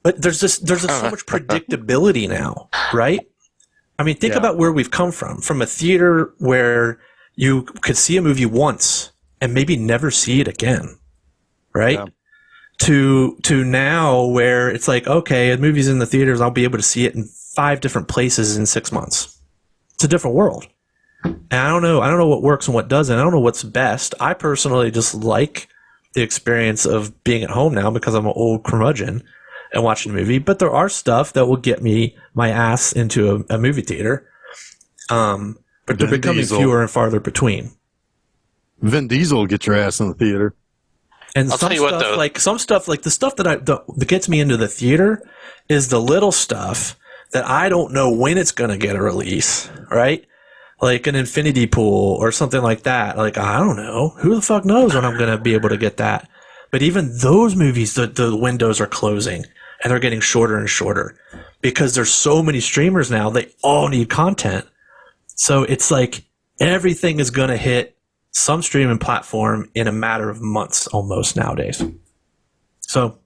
But there's so much predictability now, right? I mean, think about where we've come from a theater where you could see a movie once and maybe never see it again, right? Yeah. To now where it's like, okay, the movie's in the theaters, I'll be able to see it in 5 different places in 6 months. It's a different world. And I don't know what works and what doesn't. I don't know what's best. I personally just like the experience of being at home now because I'm an old curmudgeon and watching a movie. But there are stuff that will get me my ass into a movie theater. But they're becoming fewer and farther between. Vin Diesel will get your ass in the theater. And some stuff like the stuff that gets me into the theater is the little stuff that I don't know when it's going to get a release, right? Like an infinity pool or something like that. Like, I don't know. Who the fuck knows when I'm going to be able to get that? But even those movies, the windows are closing and they're getting shorter and shorter because there's so many streamers now. They all need content. So it's like everything is going to hit some streaming platform in a matter of months almost nowadays. So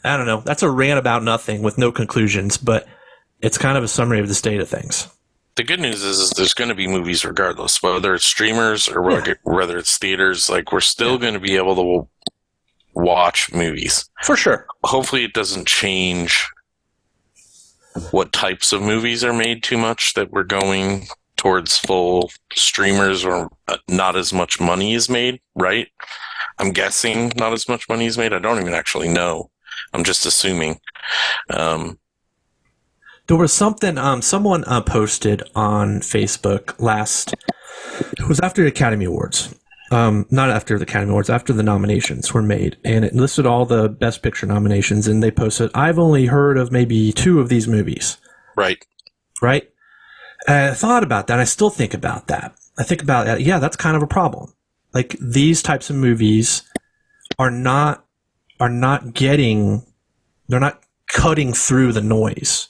I don't know. That's a rant about nothing with no conclusions, but it's kind of a summary of the state of things. The good news is there's going to be movies regardless, whether it's streamers or whether it's theaters. Like, we're still going to be able to watch movies. For sure. Hopefully it doesn't change what types of movies are made too much, that we're going towards full streamers or not as much money is made, right? I'm guessing not as much money is made. I don't even actually know. I'm just assuming. There was something someone posted on Facebook it was after the Academy Awards. Not after the Academy Awards, after the nominations were made. And it listed all the Best Picture nominations, and they posted, I've only heard of maybe 2 of these movies. Right. Right? I thought about that. I still think about that. I think about that. Yeah, that's kind of a problem. Like, these types of movies are not cutting through the noise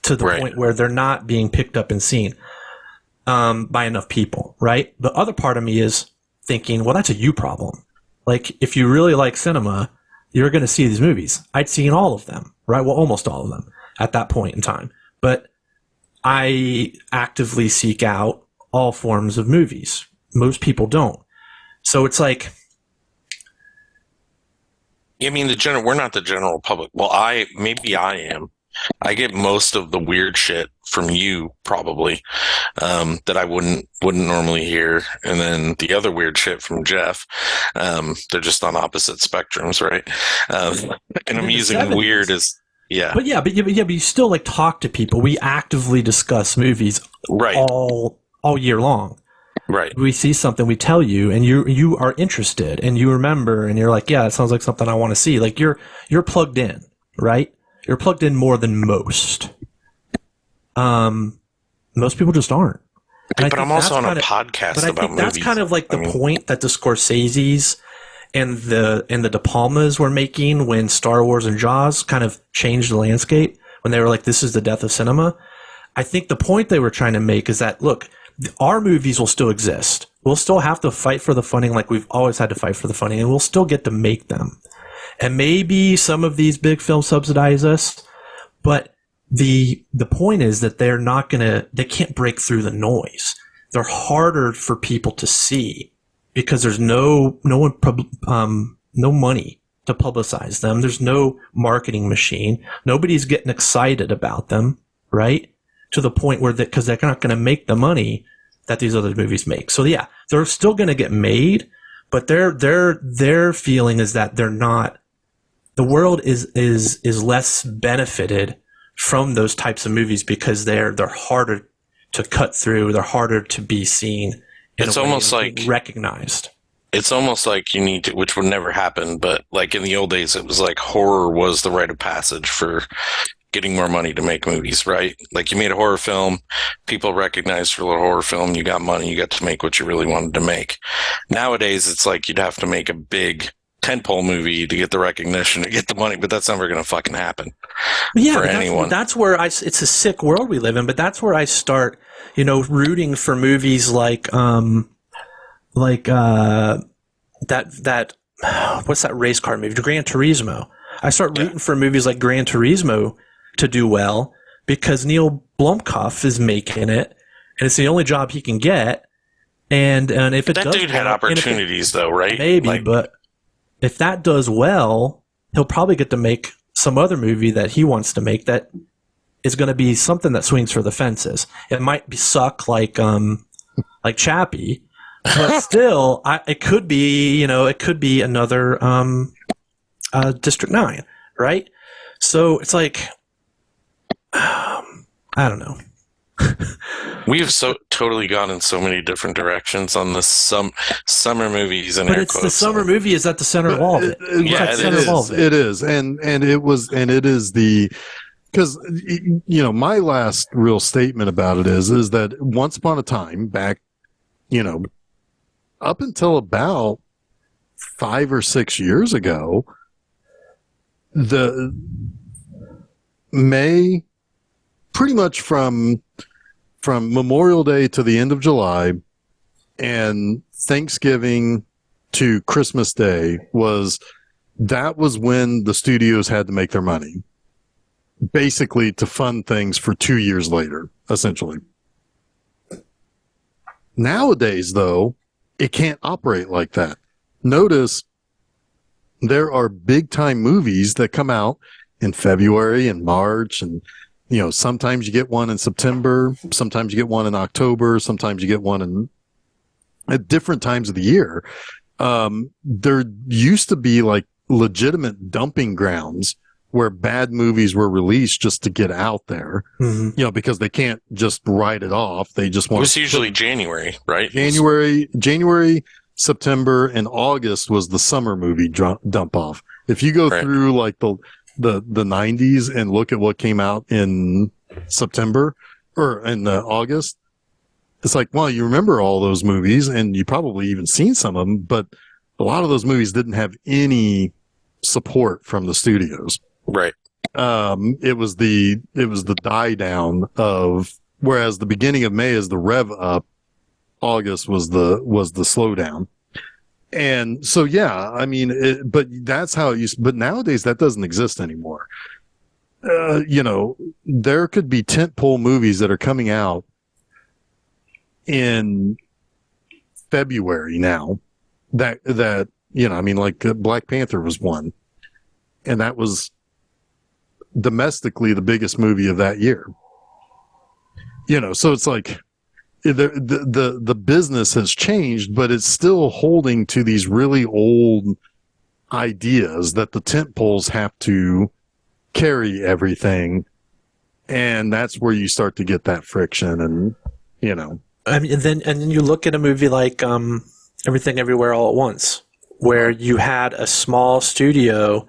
to the point where they're not being picked up and seen by enough people, right? The other part of me is thinking, well, that's a you problem. Like, if you really like cinema, you're going to see these movies. I'd seen all of them, right? Well, almost all of them at that point in time. But I actively seek out all forms of movies. Most people don't. So it's like, I mean, we're not the general public. Well, maybe I am. I get most of the weird shit from you, probably, that I wouldn't normally hear, and then the other weird shit from Jeff. They're just on opposite spectrums, right? And I'm using weird as But you still like talk to people. We actively discuss movies, right, all year long. Right. We see something, we tell you, and you are interested, and you remember, and you're like, yeah, it sounds like something I want to see. Like, you're plugged in, right? You're plugged in more than most. Most people just aren't. But I'm also on a podcast about movies. That's kind of like the point that the Scorseses and the De Palmas were making when Star Wars and Jaws kind of changed the landscape, when they were like, this is the death of cinema. I think the point they were trying to make is that, look, our movies will still exist. We'll still have to fight for the funding like we've always had to fight for the funding, and we'll still get to make them. And maybe some of these big films subsidize us, but the point is that they can't break through the noise. They're harder for people to see because there's no money to publicize them. There's no marketing machine. Nobody's getting excited about them, right? To the point where because they're not going to make the money that these other movies make. So yeah, they're still going to get made, but their feeling is that they're not. The world is less benefited from those types of movies because they're harder to cut through. They're harder to be seen. It's almost like recognized. It's almost like you need to, which would never happen, but like in the old days, it was like horror was the rite of passage for getting more money to make movies, right? Like, you made a horror film, people recognized for a horror film, you got money, you got to make what you really wanted to make. Nowadays, it's like you'd have to make a big tentpole movie to get the recognition, to get the money, but that's never going to fucking happen for anyone. That's where it's a sick world we live in, but that's where I start, rooting for movies like that what's that race car movie, Gran Turismo. I start rooting for movies like Gran Turismo to do well because Neil Blomkamp is making it, and it's the only job he can get. And if it that does dude had opportunities, though, right? Maybe, but if that does well, he'll probably get to make some other movie that he wants to make that is going to be something that swings for the fences. It might suck like like Chappie, but still, it could be, it could be another District 9, right? So it's like, I don't know. We have so totally gone in so many different directions on the summer movies, and but it's the summer movie is at the center of all of it. It is, and it is the, because my last real statement about it is that once upon a time back, up until about 5 or 6 years ago, the May, pretty much from Memorial Day to the end of July and Thanksgiving to Christmas Day was when the studios had to make their money, basically to fund things for 2 years later, essentially. Nowadays, though, it can't operate like that. Notice there are big time movies that come out in February and March, and sometimes you get one in September, sometimes you get one in October, sometimes you get one at different times of the year. There used to be like legitimate dumping grounds where bad movies were released just to get out there, because they can't just write it off. They just want. It was usually January, right? January, September, and August was the summer movie dump off. If you go through like the 90s and look at what came out in September or in August, it's like, well, you remember all those movies and you probably even seen some of them, but a lot of those movies didn't have any support from the studios. Right. It was the die down of, whereas the beginning of May is the rev up, August was the slowdown. And so, yeah, I mean, but that's how it used, but nowadays that doesn't exist anymore. There could be tentpole movies that are coming out in February now that, I mean, like Black Panther was one, and that was domestically the biggest movie of that year. So it's like, the business has changed, but it's still holding to these really old ideas that the tent poles have to carry everything. And that's where you start to get that friction and, I mean, and then you look at a movie like Everything Everywhere All at Once, where you had a small studio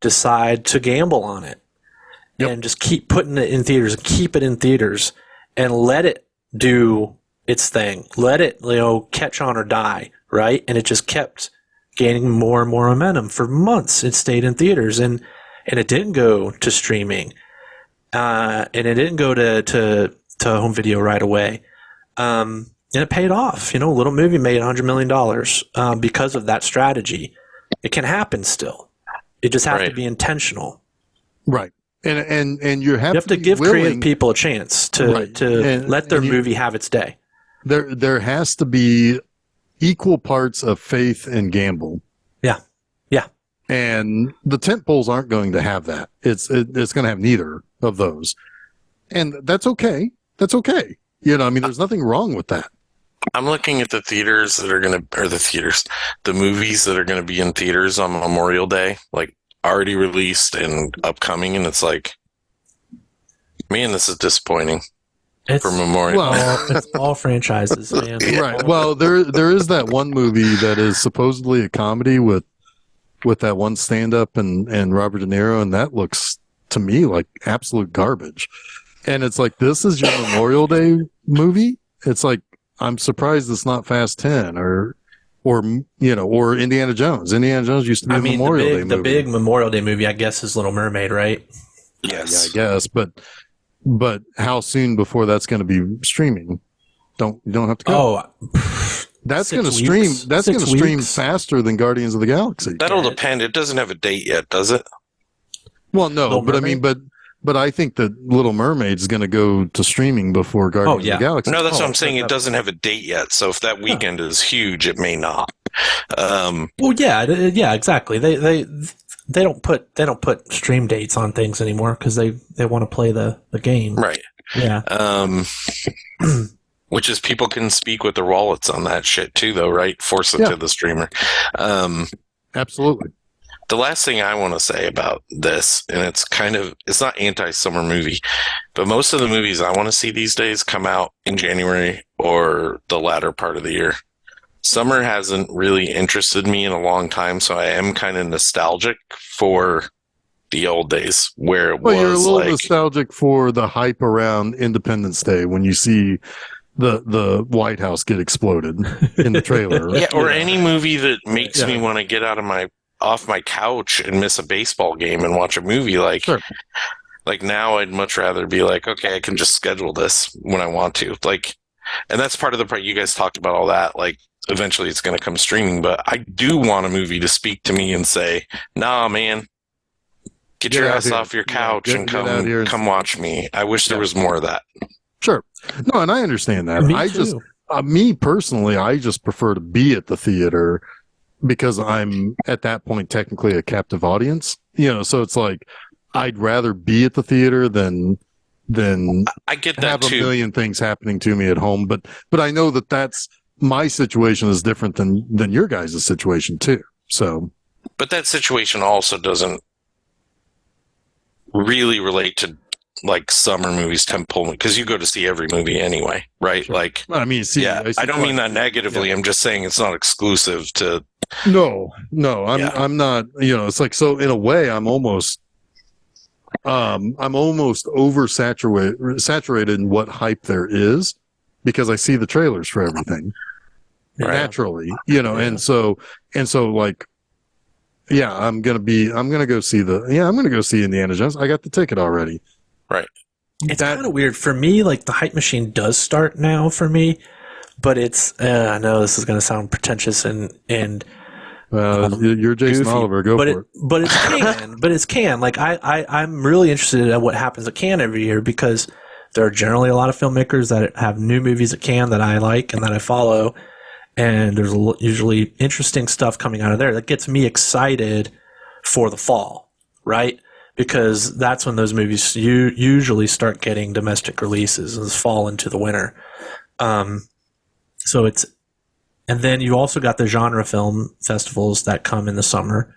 decide to gamble on it and just keep putting it in theaters and keep it in theaters and let it do its thing. Let it, catch on or die, right? And it just kept gaining more and more momentum for months. It stayed in theaters and it didn't go to streaming. And it didn't go to home video right away. And it paid off. A little movie made $100 million because of that strategy. It can happen still. It just has to be intentional. Right. And you have to give creative people a chance to let their movie have its day. There has to be equal parts of faith and gamble. Yeah. Yeah. And the tent poles aren't going to have that. It's going to have neither of those. And that's okay. That's okay. There's nothing wrong with that. I'm looking at the theaters that are the movies that are going to be in theaters on Memorial Day, like already released and upcoming, and it's like, man, this is disappointing for Memorial. Well, it's all franchises, man. Right. Well, there is that one movie that is supposedly a comedy with that one stand-up and Robert De Niro, and that looks to me like absolute garbage. And it's like, this is your Memorial Day movie? It's like, I'm surprised it's not Fast 10 or Indiana Jones. Indiana Jones used to be a Memorial Day movie. The big Memorial Day movie, I guess, is Little Mermaid, right? Yes. Yeah, I guess. But how soon before that's going to be streaming? You don't have to go. Oh, that's going to stream. That's going to stream faster than Guardians of the Galaxy. That'll depend. It doesn't have a date yet, does it? Well, no, but I mean, but I think that Little Mermaid is going to go to streaming before Guardians of the Galaxy. No, that's what I'm saying. It doesn't have a date yet. So if that weekend is huge, it may not. Well, yeah, exactly. They don't put stream dates on things anymore because they want to play the game. Right. Yeah. Which is people can speak with their wallets on that shit too, though, right? Force it to the streamer. Absolutely. The last thing I want to say about this, and it's not anti-summer movie, but most of the movies I want to see these days come out in January or the latter part of the year. Summer hasn't really interested me in a long time, so I am kind of nostalgic for the old days where it was. You're a little like, nostalgic for the hype around Independence Day when you see the White House get exploded in the trailer. Yeah, or any movie that makes me want to get off my couch and miss a baseball game and watch a movie. Like now I'd much rather be like, okay, I can just schedule this when I want to. Like, and that's part of the part you guys talked about all that. Like, eventually it's going to come streaming, but I do want a movie to speak to me and say, nah, man, get your ass off your couch and come watch me. I wish there was more of that. Sure. No, and I understand that. Me personally, I just prefer to be at the theater because I'm at that point technically a captive audience. So it's like I'd rather be at the theater than I get that have too. A million things happening to me at home. But I know that's my situation is different than your guys' situation too. So, but that situation also doesn't really relate to like summer movies, tentpole, because you go to see every movie anyway, right? Sure. Like, I mean, I don't mean that negatively. I'm just saying it's not exclusive to. No, I'm not. It's like, so in a way, I'm almost oversaturated in what hype there is because I see the trailers for everything naturally, and so like. Yeah, I'm gonna go see Indiana Jones. I got the ticket already. Right. It's kind of weird for me. Like the hype machine does start now for me, but it's. I know this is gonna sound pretentious and you're Jason goofy, Oliver. Go for it. But it's Cannes. But it's Cannes. Like I'm really interested in what happens at Cannes every year because there are generally a lot of filmmakers that have new movies at Cannes that I like and that I follow. And there's usually interesting stuff coming out of there that gets me excited for the fall, right? Because that's when those movies usually start getting domestic releases as fall into the winter. So and then you also got the genre film festivals that come in the summer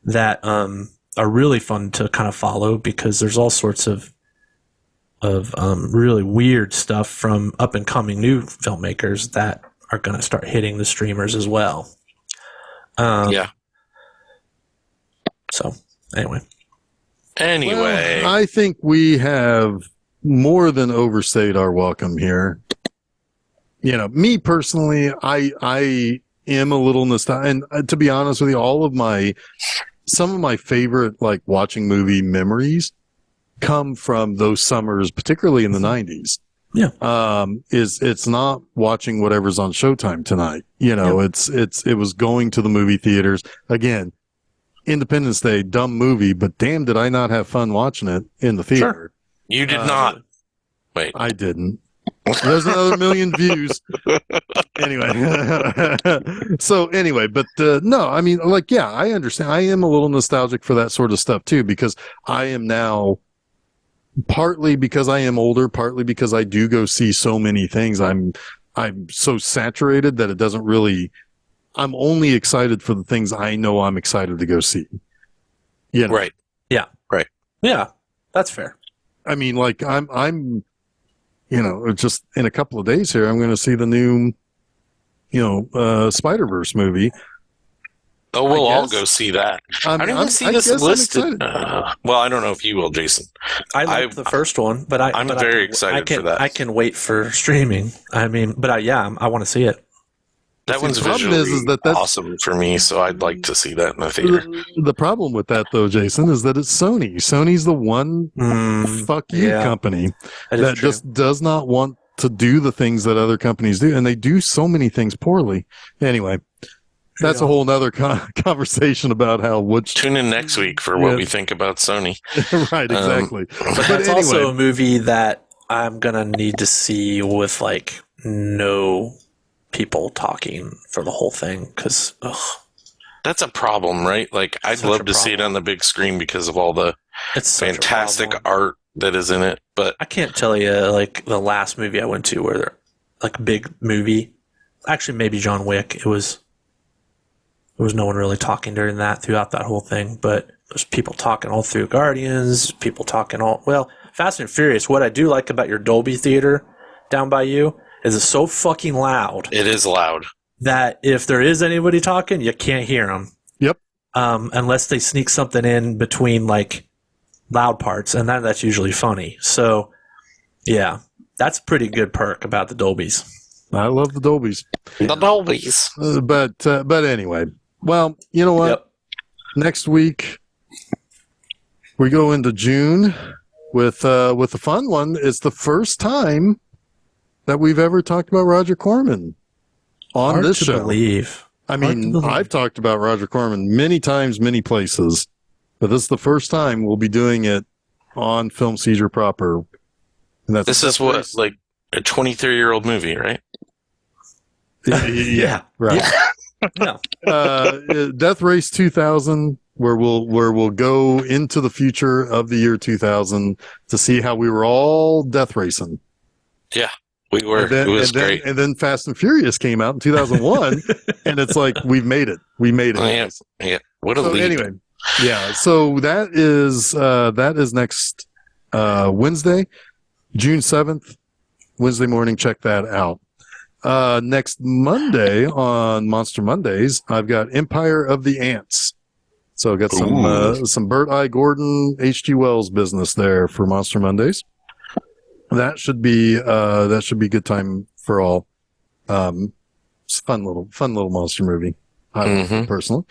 that are really fun to kind of follow because there's all sorts of really weird stuff from up and coming new filmmakers that are going to start hitting the streamers as well. So anyway, well, I think we have more than overstayed our welcome here. Me personally, I am a little nostalgic, and to be honest with you, some of my favorite like watching movie memories come from those summers, particularly in the 90s. Yeah. It's not watching whatever's on Showtime tonight. It was going to the movie theaters. Again, Independence Day, dumb movie, but damn, did I not have fun watching it in the theater. Sure. You did not. Wait. I didn't. There's another million views. Anyway. But no, I mean, like, yeah, I understand. I am a little nostalgic for that sort of stuff too, because I am now, partly because I am older, partly because I do go see so many things. I'm so saturated that it doesn't really, I'm only excited for the things I know I'm excited to go see. Right. Yeah. Right. Yeah. That's fair. I mean, like I'm just in a couple of days here, I'm going to see the new, Spider-Verse movie. Oh, we'll all go see that. I don't even see this listed. Well, I don't know if you will, Jason. I liked the first one, but I'm very excited for that. I can wait for streaming. I mean, but I want to see it. That one's visually that's awesome for me, so I'd like to see that in the theater. The problem with that, though, Jason, is that it's Sony. Sony's the one fuck you company that just does not want to do the things that other companies do, and they do so many things poorly. Anyway. That's a whole nother conversation about how tune in next week for what we think about Sony. Right, exactly. But that's also a movie that I'm gonna need to see with like no people talking for the whole thing because that's a problem, right? Like I'd love to see it on the big screen because of all the fantastic art that is in it. But I can't tell you like the last movie I went to where like big movie. Actually, maybe John Wick. There was no one really talking during that throughout that whole thing, but there's people talking all through Guardians, people talking Fast and Furious. What I do like about your Dolby theater down by you is it's so fucking loud. It is loud. That if there is anybody talking, you can't hear them. Yep. Unless they sneak something in between like loud parts, and that's usually funny. So, yeah, that's a pretty good perk about the Dolbys. I love the Dolbys. The Dolbys. But anyway, well, you know what? Yep. Next week we go into June with a fun one. It's the first time that we've ever talked about Roger Corman on Hard this to show. believe. I mean, I've talked about Roger Corman many times, many places, but this is the first time we'll be doing it on Film Seizure proper. And This is what, like a 23-year-old movie, right? Yeah, right. Yeah. Death Race 2000, where we'll go into the future of the year 2000 to see how we were all death racing. Yeah, we were. It was great. And then Fast and Furious came out in 2001, and it's like we've made it. We made it. Yeah. What a leap. Anyway, yeah. So that is next Wednesday, June 7th, Wednesday morning. Check that out. Next Monday on Monster Mondays, I've got Empire of the Ants. So I got some Burt I. Gordon, H.G. Wells business there for Monster Mondays. That should be good time for all. It's a fun little monster movie. I like it personally.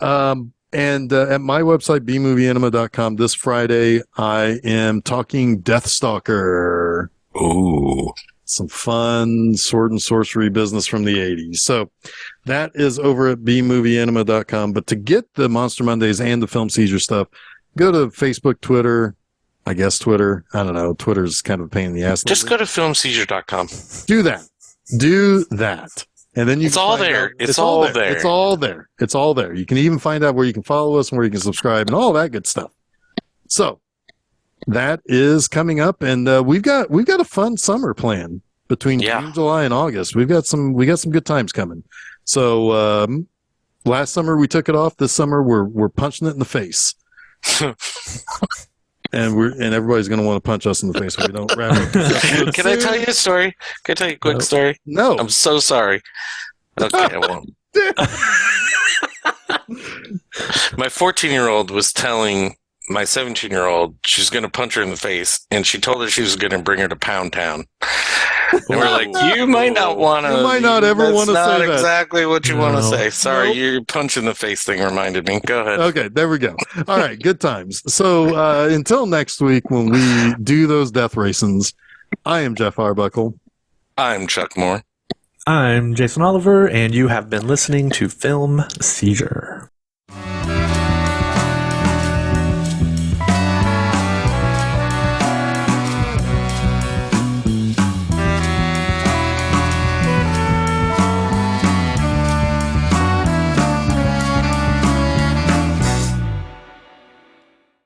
And at my website, bmovieanima.com, this Friday, I am talking Deathstalker. Ooh. Some fun sword and sorcery business from the 80s. So that is over at bmovieanima.com. But to get the Monster Mondays and the Film Seizure stuff, go to Facebook, Twitter. I guess Twitter. I don't know. Twitter's kind of a pain in the ass. Just go to filmseizure.com. Do that. And then it's all there. It's all there. It's all there. It's all there. You can even find out where you can follow us and where you can subscribe and all that good stuff. So that is coming up, and we've got a fun summer plan between June, July, and August. We got some good times coming. So last summer we took it off. This summer we're punching it in the face, and everybody's going to want to punch us in the face if we don't wrap it. Can I tell you a story? Can I tell you a quick story? No, I'm so sorry. Okay, I won't. My 14-year-old was telling my 17-year-old she's going to punch her in the face, and she told her she was going to bring her to Pound Town. And we're like, you might not want to. You might not ever want to say that. That's not exactly what you want to say. Sorry, your punch in the face thing reminded me. Go ahead. Okay, there we go. All right, good times. So until next week when we do those death racings, I am Jeff Arbuckle. I'm Chuck Moore. I'm Jason Oliver, and you have been listening to Film Seizure.